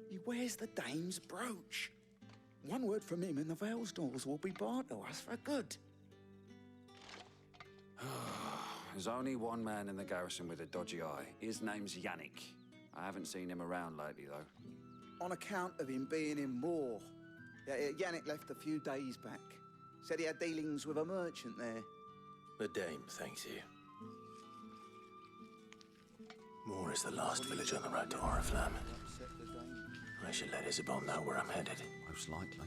He wears the dame's brooch. One word from him and the Vale's doors will be barred to us for good. There's only one man in the garrison with a dodgy eye. His name's Yannick. I haven't seen him around lately, though. On account of him being in war. Yeah, Yannick left a few days back. Said he had dealings with a merchant there. The dame thanks you. Moor is the last village on the road to Oriflamme. I should let Isabel know where I'm headed. Most likely.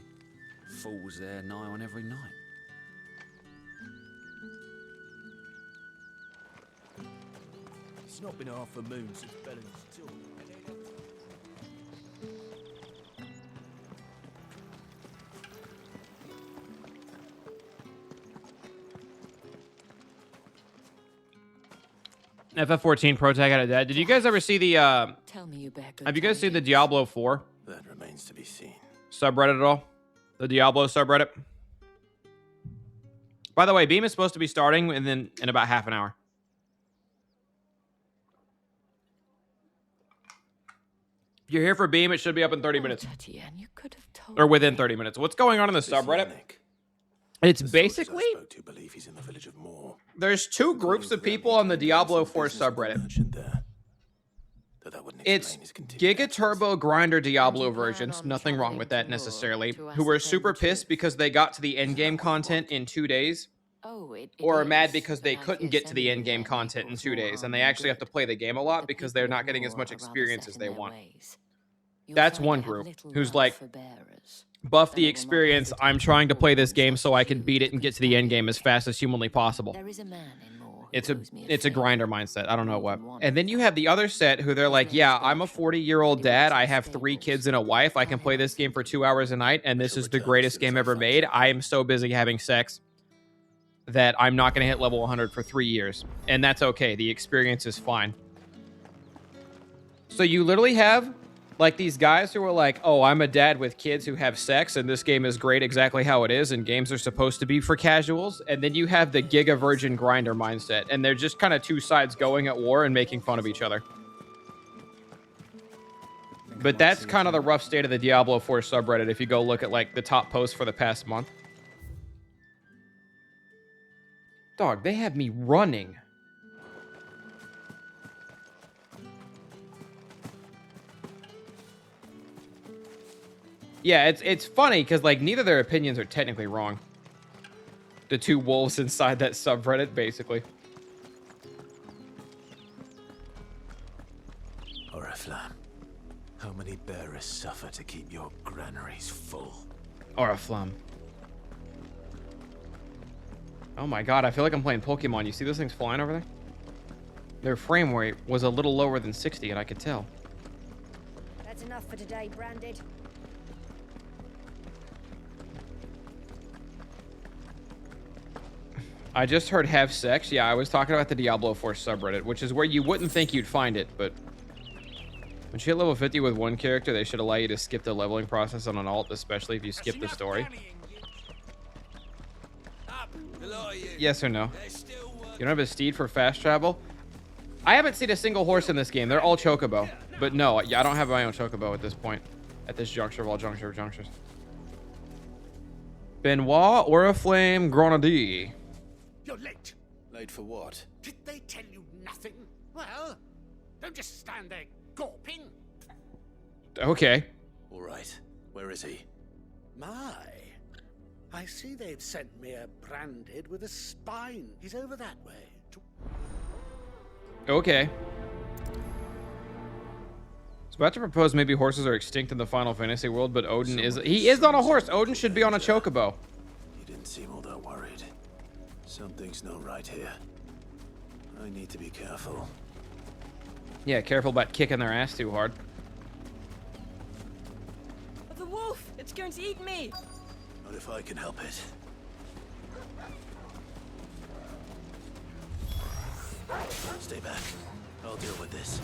Fools there nigh on every night. It's not been half a moon since Bellen's tour. FF14 Pro Tag had a dad. Did you guys ever see the Tell me you bear good have you guys seen the Diablo 4 That remains to be seen. subreddit at all? The Diablo subreddit? By the way, Beam is supposed to be starting in about half an hour. If you're here for Beam, it should be up in 30 minutes. Tatienne, you could have told Or within 30 minutes. What's going on in the subreddit? It's basically To believe he's in the village of Moor. there's two groups of people on the Diablo 4 subreddit. It's Giga Turbo Grinder Diablo versions, nothing wrong with that necessarily, who were super pissed because they got to the endgame content in 2 days, or are mad because they couldn't get to the endgame content in 2 days, and they actually have to play the game a lot because they're not getting as much experience as they want. That's one group who's like, buff the experience, I'm trying to play this game so I can beat it and get to the endgame as fast as humanly possible. It's a grinder mindset. I don't know what. And then you have the other set who they're like, yeah, I'm a 40-year-old dad. I have 3 kids and a wife. I can play this game for 2 hours a night, and this is the greatest game ever made. I am so busy having sex that I'm not going to hit level 100 for 3 years. And that's okay. The experience is fine. So you literally have like these guys who are like, oh, I'm a dad with kids who have sex, and this game is great exactly how it is, and games are supposed to be for casuals. And then you have the Giga Virgin Grinder mindset, and they're just kind of two sides going at war and making fun of each other. But that's kind of the rough state of the Diablo 4 subreddit if you go look at like the top posts for the past month. Dog, they have me running. Yeah, it's funny because like neither of their opinions are technically wrong. The two wolves inside that subreddit, basically. Oriflamme, how many bearers suffer to keep your granaries full? Oriflamme. Oh my god, I feel like I'm playing Pokemon. You see those things flying over there? Their frame rate was a little lower than 60, and I could tell. That's enough for today, Branded. I just heard have sex. Yeah, I was talking about the Diablo 4 subreddit, which is where you wouldn't think you'd find it, but when you hit level 50 with one character, they should allow you to skip the leveling process on an alt, especially if you skip the story. Yes or no? You don't have a steed for fast travel? I haven't seen a single horse in this game. They're all chocobo. But no, I don't have my own chocobo at this point. At this juncture of all juncture of junctures. Benoit, Oriflamme, Grenadier. You're late. Late for what? Did they tell you nothing? Well, don't just stand there gawping. Okay. All right. Where is he? My. I see they've sent me a Branded with a spine. He's over that way. Okay. I was about to propose maybe horses are extinct in the Final Fantasy world, but Odin is... He is on a horse. Odin should be on a chocobo. He didn't seem all that worried. Something's not right here. I need to be careful. Yeah, careful about kicking their ass too hard. The wolf! It's going to eat me! Not if I can help it. Stay back. I'll deal with this.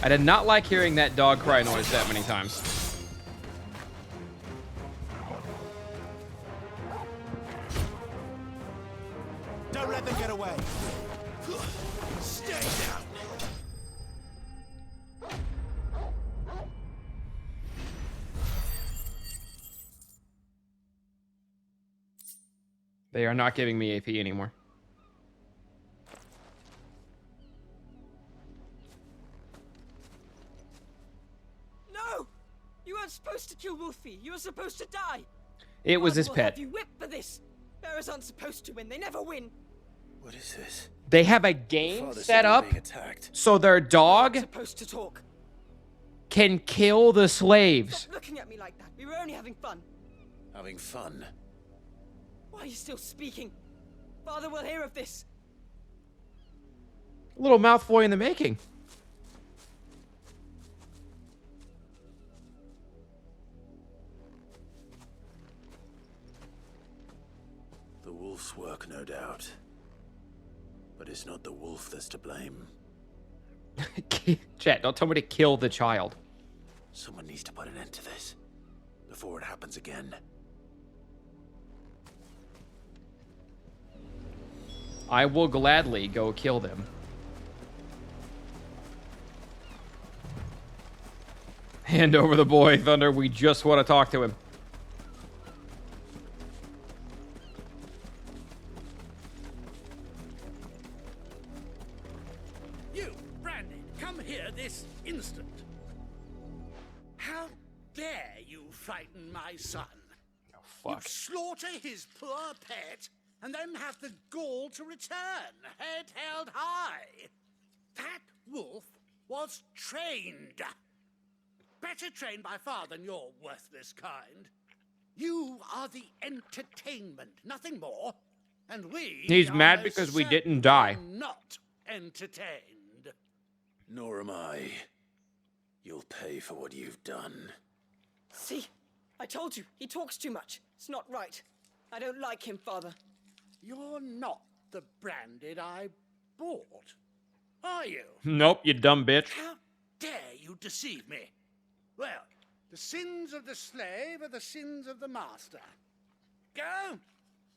I did not like hearing that dog cry noise that many times. Don't let them get away. Stay down. They are not giving me AP anymore. No! You weren't supposed to kill Wolfie. You were supposed to die. It was his Father will pet. have you whipped for this. Bearers aren't supposed to win. They never win. What is this? They have a game Father set said we're up being attacked. so their dog Supposed to talk. can kill the slaves. Stop looking at me like that. We were only having fun. Having fun. Why are you still speaking? Father will hear of this. A little mouthful in the making. The wolf's work, no doubt. But it's not the wolf that's to blame. Chat, don't tell me to kill the child. Someone needs to put an end to this before it happens again. I will gladly go kill them. Hand over the boy, Thunder. We just want to talk to him. You, Brandon, come here this instant. How dare you frighten my son? Oh, fuck. You'd slaughter his poor pet and then have the gall to return, head held high. That wolf was trained. Better trained by far than your worthless kind. You are the entertainment, nothing more. And we He's are mad most because we certainly didn't die. Not entertained. Nor am I. You'll pay for what you've done. See? I told you. He talks too much. It's not right. I don't like him, Father. You're not the Branded I bought, are you? Nope, you dumb bitch. How dare you deceive me? Well, the sins of the slave are the sins of the master. Go,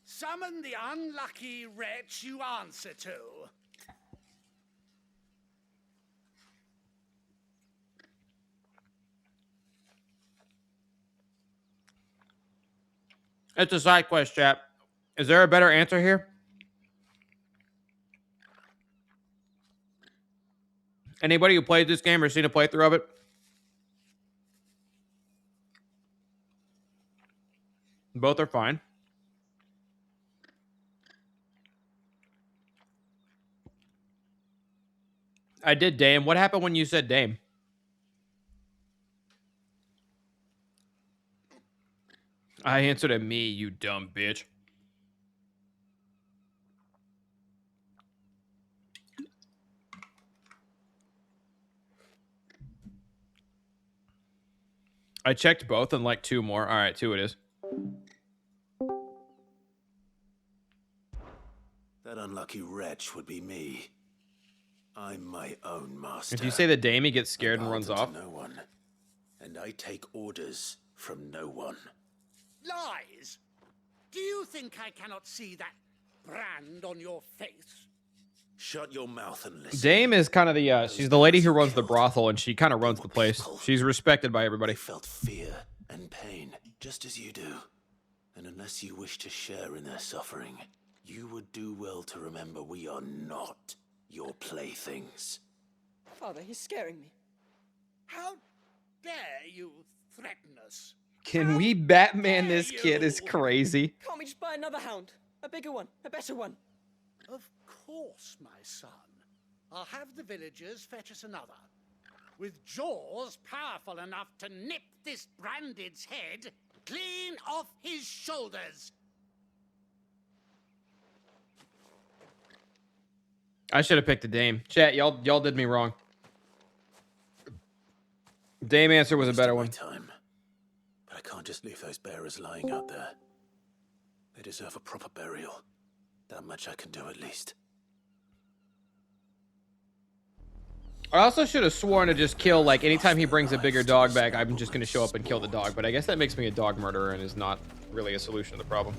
summon the unlucky wretch you answer to. It's a side quest, chat. Is there a better answer here? Anybody who played this game or seen a playthrough of it? Both are fine. I did Dame. What happened when you said Dame? I answered at me, you dumb bitch. I checked both and like two more. All right, two it is. That unlucky wretch would be me. I'm my own master. If you say the Dame, he gets scared and runs off. No one. And I take orders from no one. Lies! Do you think I cannot see that brand on your face? Shut your mouth and listen. Dame is kind of the, she's the lady who runs the brothel, and she kind of runs the place. She's respected by everybody. They felt fear and pain, just as you do. And unless you wish to share in their suffering, you would do well to remember we are not your playthings. Father, he's scaring me. How dare you threaten us? Can we Batman this kid is crazy. Can't we just buy another hound? A bigger one, a better one. Of course, my son. I'll have the villagers fetch us another. With jaws powerful enough to nip this Branded's head clean off his shoulders. I should have picked the Dame. Chat, y'all did me wrong. Dame answer was a better one. Time. But I can't just leave those bearers lying out there. They deserve a proper burial. That much I can do at least. I also should have sworn to just kill, like, anytime he brings a bigger dog back, I'm just going to show up and kill the dog. But I guess that makes me a dog murderer and is not really a solution to the problem.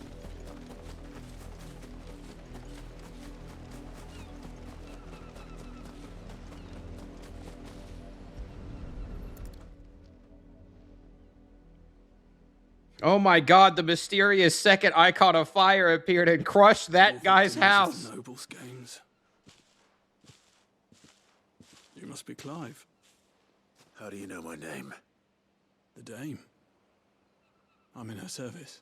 Oh my god, the mysterious second icon of fire appeared and crushed that guy's house. Nobles' games. You must be Clive. How do you know my name? The Dame. I'm in her service.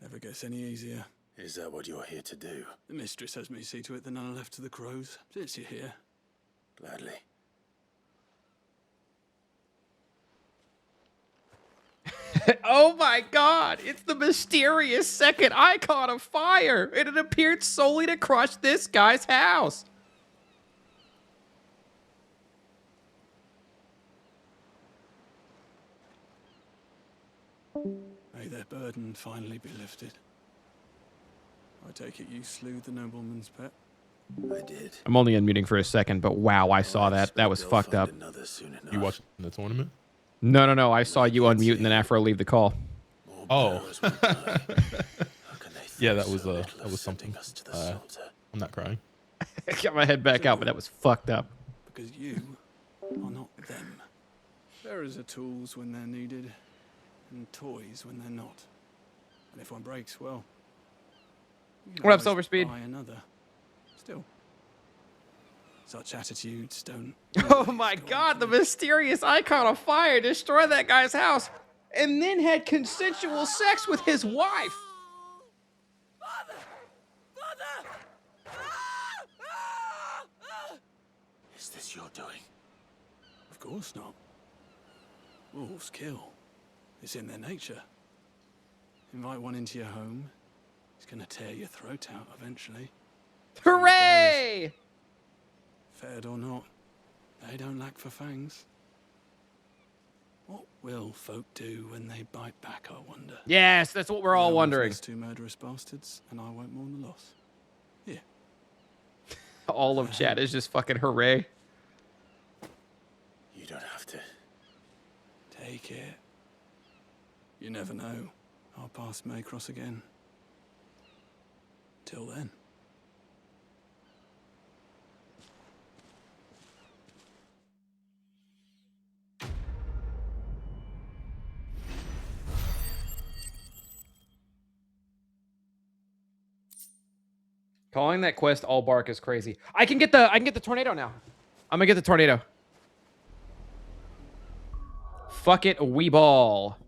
Never gets any easier. Is that what you're here to do? The mistress has me see to it that none are left to the crows. Since you're here. Gladly. Oh my god, it's the mysterious second icon of fire, and it appeared solely to crush this guy's house. May their burden finally be lifted. I take it you slew the nobleman's pet? I did. I'm only unmuting for a second, but wow, I saw that. That was fucked up. You watched the tournament? No. I saw you unmute and then Afro leave the call. Oh. Yeah, that was something. I'm not crying. I got my head back out, but that was fucked up. Because you are not them. Bearers are tools when they're needed, and toys when they're not. And if one breaks, well... What up, Silver Speed? Buy another. Still. Such attitudes don't... Oh my god, the mysterious icon of fire destroyed that guy's house and then had consensual sex with his wife. Is this your doing? Of course not. Wolves kill. It's in their nature. Invite one into your home, he's gonna tear your throat out eventually. Hooray! Fed or not, they don't lack for fangs. What will folk do when they bite back, I wonder? Yes, that's what we're all wondering. Two murderous bastards, and I won't mourn the loss. Here. All of chat is just fucking hooray. You don't have to. Take it. You never know. Our paths may cross again. Till then. Calling that quest all bark is crazy. I can get the tornado now. I'm gonna get the tornado. Fuck it, we ball.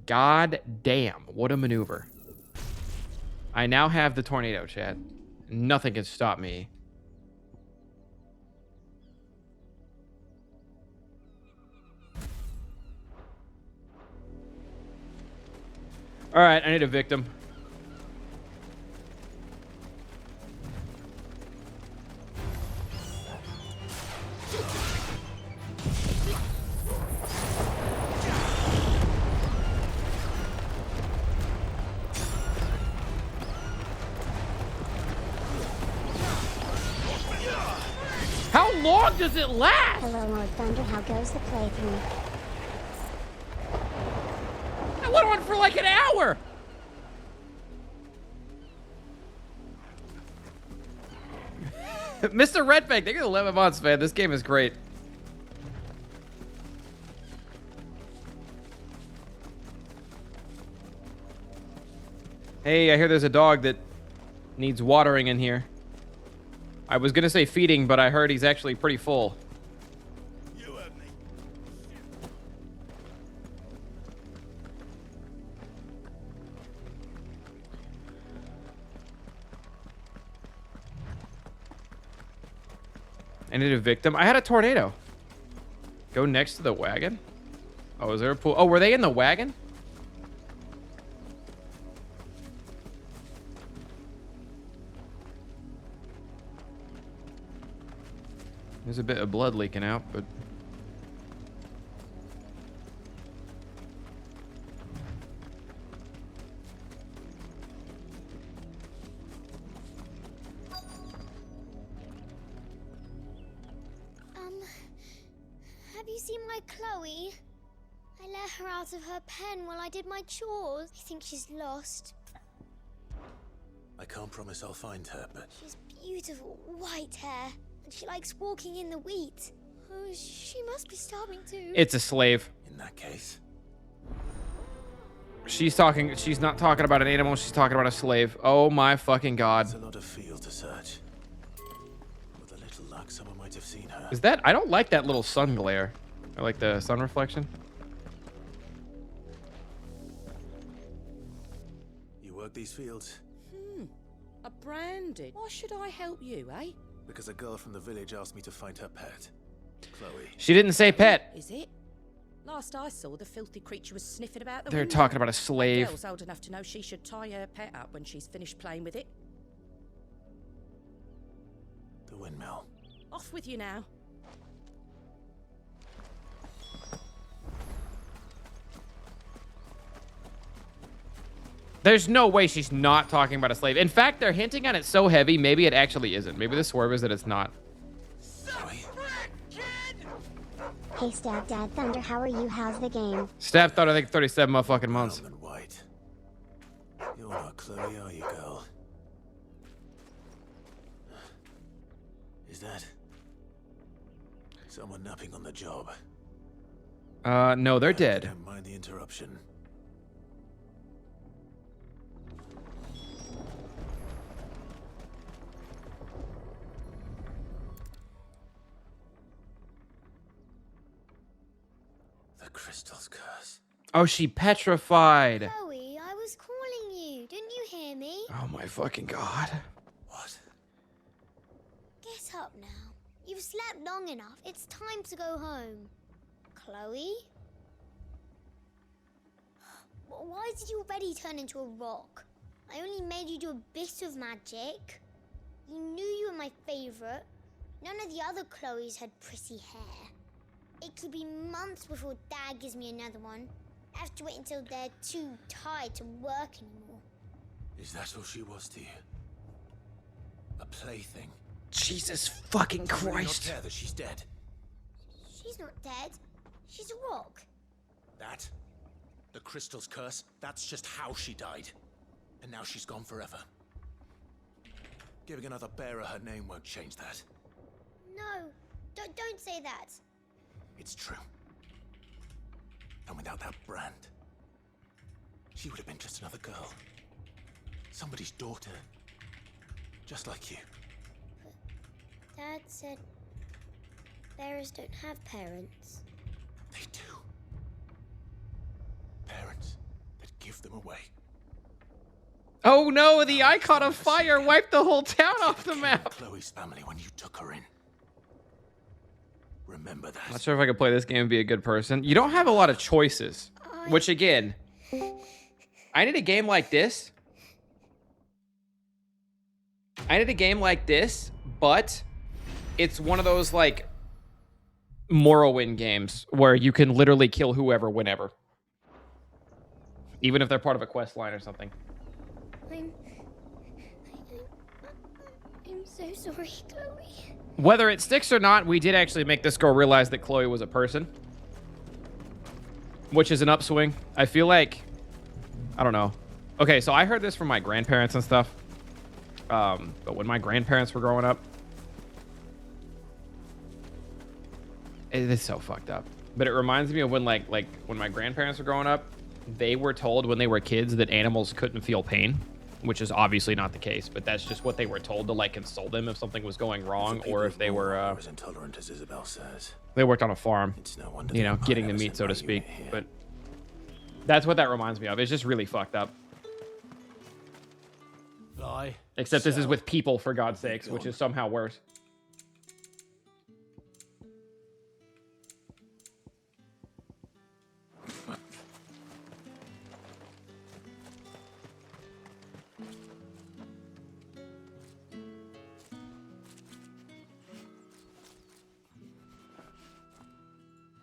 God damn, what a maneuver. I now have the tornado, chat. Nothing can stop me. All right, I need a victim. How long does it last? Hello, Lord Thunder. How goes the playthrough? I went on for like an hour. Mr. Redbank, thank you for 11 months, man. This game is great. Hey, I hear there's a dog that needs watering in here. I was gonna say feeding, but I heard he's actually pretty full. I need a victim. I had a tornado. Go next to the wagon? Oh, is there a pool? Oh, were they in the wagon? There's a bit of blood leaking out, but... see my Chloe? I let her out of her pen while I did my chores. I think she's lost. I can't promise I'll find her, but... She's beautiful white hair, and she likes walking in the wheat. Oh, she must be starving too. It's a slave. In that case... She's not talking about an animal, she's talking about a slave. Oh my fucking god. It's a lot of field to search. With a little luck, someone might have seen her. Is that... I don't like that little sun glare. I like the sun reflection. You work these fields? A branded. Why should I help you, eh? Because a girl from the village asked me to find her pet. Chloe. She didn't say pet. Is it? Last I saw, the filthy creature was sniffing about the They're window. talking about a slave. The girl's old enough to know she should tie her pet up when she's finished playing with it. The windmill. Off with you now. There's no way she's not talking about a slave. In fact, they're hinting at it so heavy, maybe it actually isn't. Maybe the swerve is that it's not. Hey, Stab Dad Thunder, how are you? How's the game? Stab thought I think 37 motherfucking months. White. You're not Chloe, are you, girl? Is that someone napping on the job? No, they're dead. Don't mind the interruption. Crystal's curse. Oh, she petrified. Chloe, I was calling you. Didn't you hear me? Oh my fucking god. What? Get up now. You've slept long enough. It's time to go home. Chloe? Why did you already turn into a rock? I only made you do a bit of magic. You knew you were my favorite. None of the other Chloes had pretty hair. It could be months before Dad gives me another one. I have to wait until they're too tired to work anymore. Is that all she was to you? A plaything? Jesus fucking Christ. Do you not care that she's dead? She's not dead. She's a rock. That? The Crystal's curse? That's just how she died. And now she's gone forever. Giving another bearer her name won't change that. No, don't say that. It's true. And without that brand, she would have been just another girl. Somebody's daughter. Just like you. But Dad said bearers don't have parents. They do. Parents that give them away. Oh no, the icon of fire wiped the whole town off the map. Chloe's family when you took her in. Remember that. I'm not sure if I could play this game and be a good person. You don't have a lot of choices, which again, I need a game like this. But it's one of those like Morrowind games where you can literally kill whoever whenever. Even if they're part of a quest line or something. I'm so sorry, Chloe. Whether it sticks or not, we did actually make this girl realize that Chloe was a person. Which is an upswing. I feel like... I don't know. Okay, so I heard this from my grandparents and stuff. But when my grandparents were growing up... It is so fucked up. But it reminds me of when, like when my grandparents were growing up, they were told when they were kids that animals couldn't feel pain. Which is obviously not the case, but that's just what they were told to like console them if something was going wrong, or if they were as intolerant as Isabel says. They worked on a farm, It's no wonder you know, getting the meat, so to speak. But that's what that reminds me of. It's just really fucked up. Bye. Except this is with people, for God's sakes, which is somehow worse.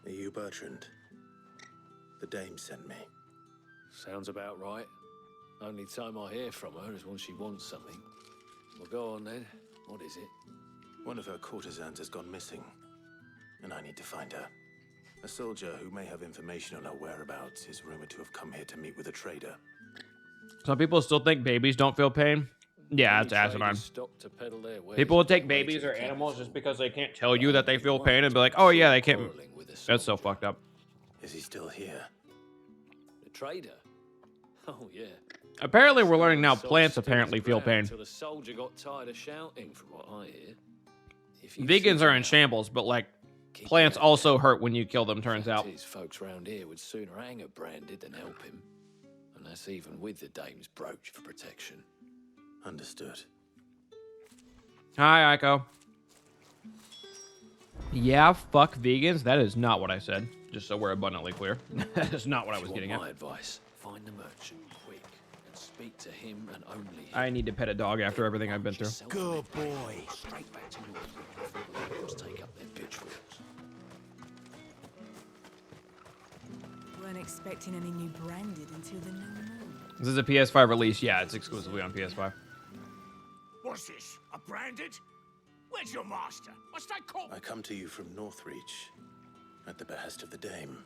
Are you Bertrand? The dame sent me. Sounds about right. Only time I hear from her is when she wants something. Well, go on then. What is it? One of her courtesans has gone missing, and I need to find her. A soldier who may have information on our whereabouts is rumored to have come here to meet with a trader. Some people still think babies don't feel pain. Yeah, that's asinine. People will take babies or animals just because they can't tell you that they feel pain and be like, oh yeah, they can't. That's so fucked up. Is he still here? The trader? Oh, yeah. Apparently, we're learning now plants apparently feel pain. Until the soldier got tired of shouting, from what I hear. Vegans are in shambles, but like plants also hurt when you kill them, turns out. These folks round here would sooner hang a branded than help him. And that's even with the dame's brooch for protection. Understood. Hi, Aiko. Yeah, fuck vegans. That is not what I said. Just so we're abundantly clear. That is not what I was getting at. My advice, find the merchant quick and speak to him and only him. I need to pet a dog after everything I've been through. Good boy. Straight back to your Let's take up their pitchforks. Weren't expecting any new branded until the new moon. This is a PS5 release. Yeah, it's exclusively on PS5. What's this? A branded? Where's your master? What's that called? I come to you from Northreach, at the behest of the Dame.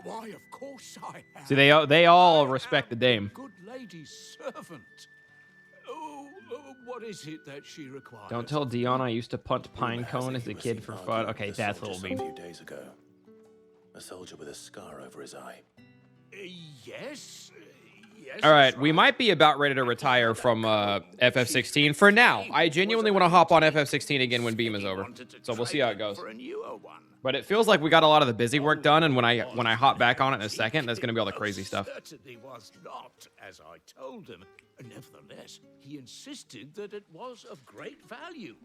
Why, of course I am. See, they all respect the Dame. Good lady's servant. Oh, what is it that she requires? Don't tell Dion I used to punt pine cone as a kid for fun. Okay, that's a little mean. A few days ago, a soldier with a scar over his eye. Yes. Yes. All right, we might be about ready to retire from FF16 for now. I genuinely want to hop on FF16 again when Beam is over, so we'll see how it goes. But it feels like we got a lot of the busy work done, and when I hop back on it in a second, that's gonna be all the crazy stuff. Certainly was not, as I told him. Nevertheless, he insisted that it was of great value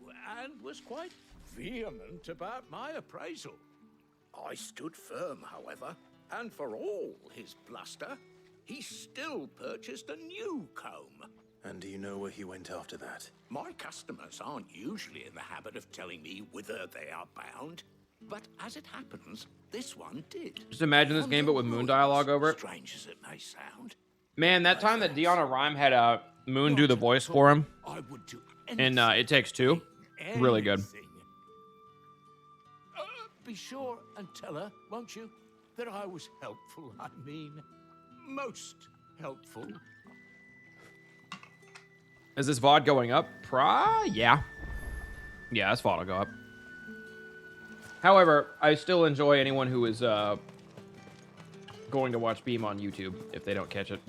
and was quite vehement about my appraisal. I stood firm, however, and for all his bluster, he still purchased a new comb. And do you know where he went after that? My customers aren't usually in the habit of telling me whither they are bound, but as it happens, this one did. Just imagine this game, but with Moon dialogue over it. Strange as it may sound. Man, that time that Deanna Rhyme had Moon do the voice for him in It Takes Two, really good. Be sure and tell her, won't you, that I was helpful. I mean, most helpful. Is this VOD going up? Yeah. Yeah, this VOD will go up. However, I still enjoy anyone who is going to watch Beam on YouTube if they don't catch it.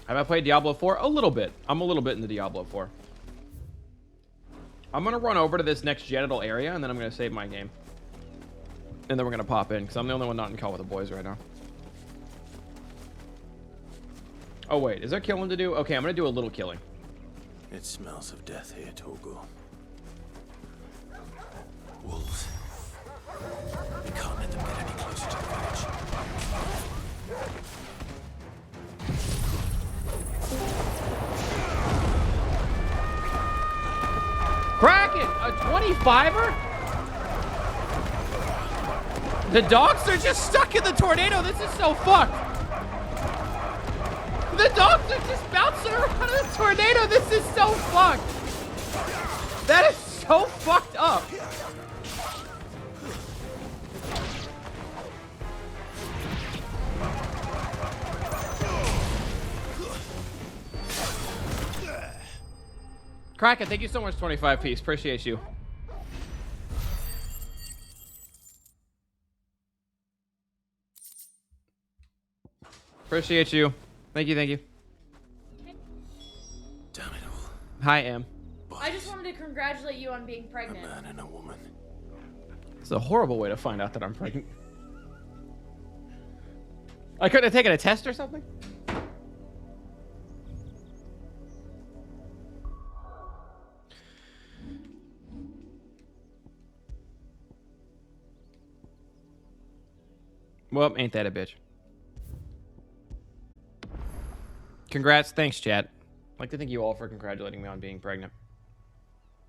Have I played Diablo 4? A little bit. I'm a little bit into Diablo 4. I'm going to run over to this next genital area, and then I'm going to save my game. And then we're going to pop in, because I'm the only one not in call with the boys right now. Oh, wait. Is there killing to do? Okay, I'm going to do a little killing. It smells of death here, Torgor. Wolves. We can't let them get any closer to the village. Kraken! A 25er? The dogs are just stuck in the tornado. This is so fucked. The dogs are just bouncing around in the tornado. This is so fucked. That is so fucked up. Kraken, thank you so much, 25 piece. Appreciate you. Appreciate you. Thank you, thank you. Damn it all. Hi, Em. I just wanted to congratulate you on being pregnant. A man and a woman. It's a horrible way to find out that I'm pregnant. I couldn't have taken a test or something? Well, ain't that a bitch. Congrats. Thanks, chat. I'd like to thank you all for congratulating me on being pregnant.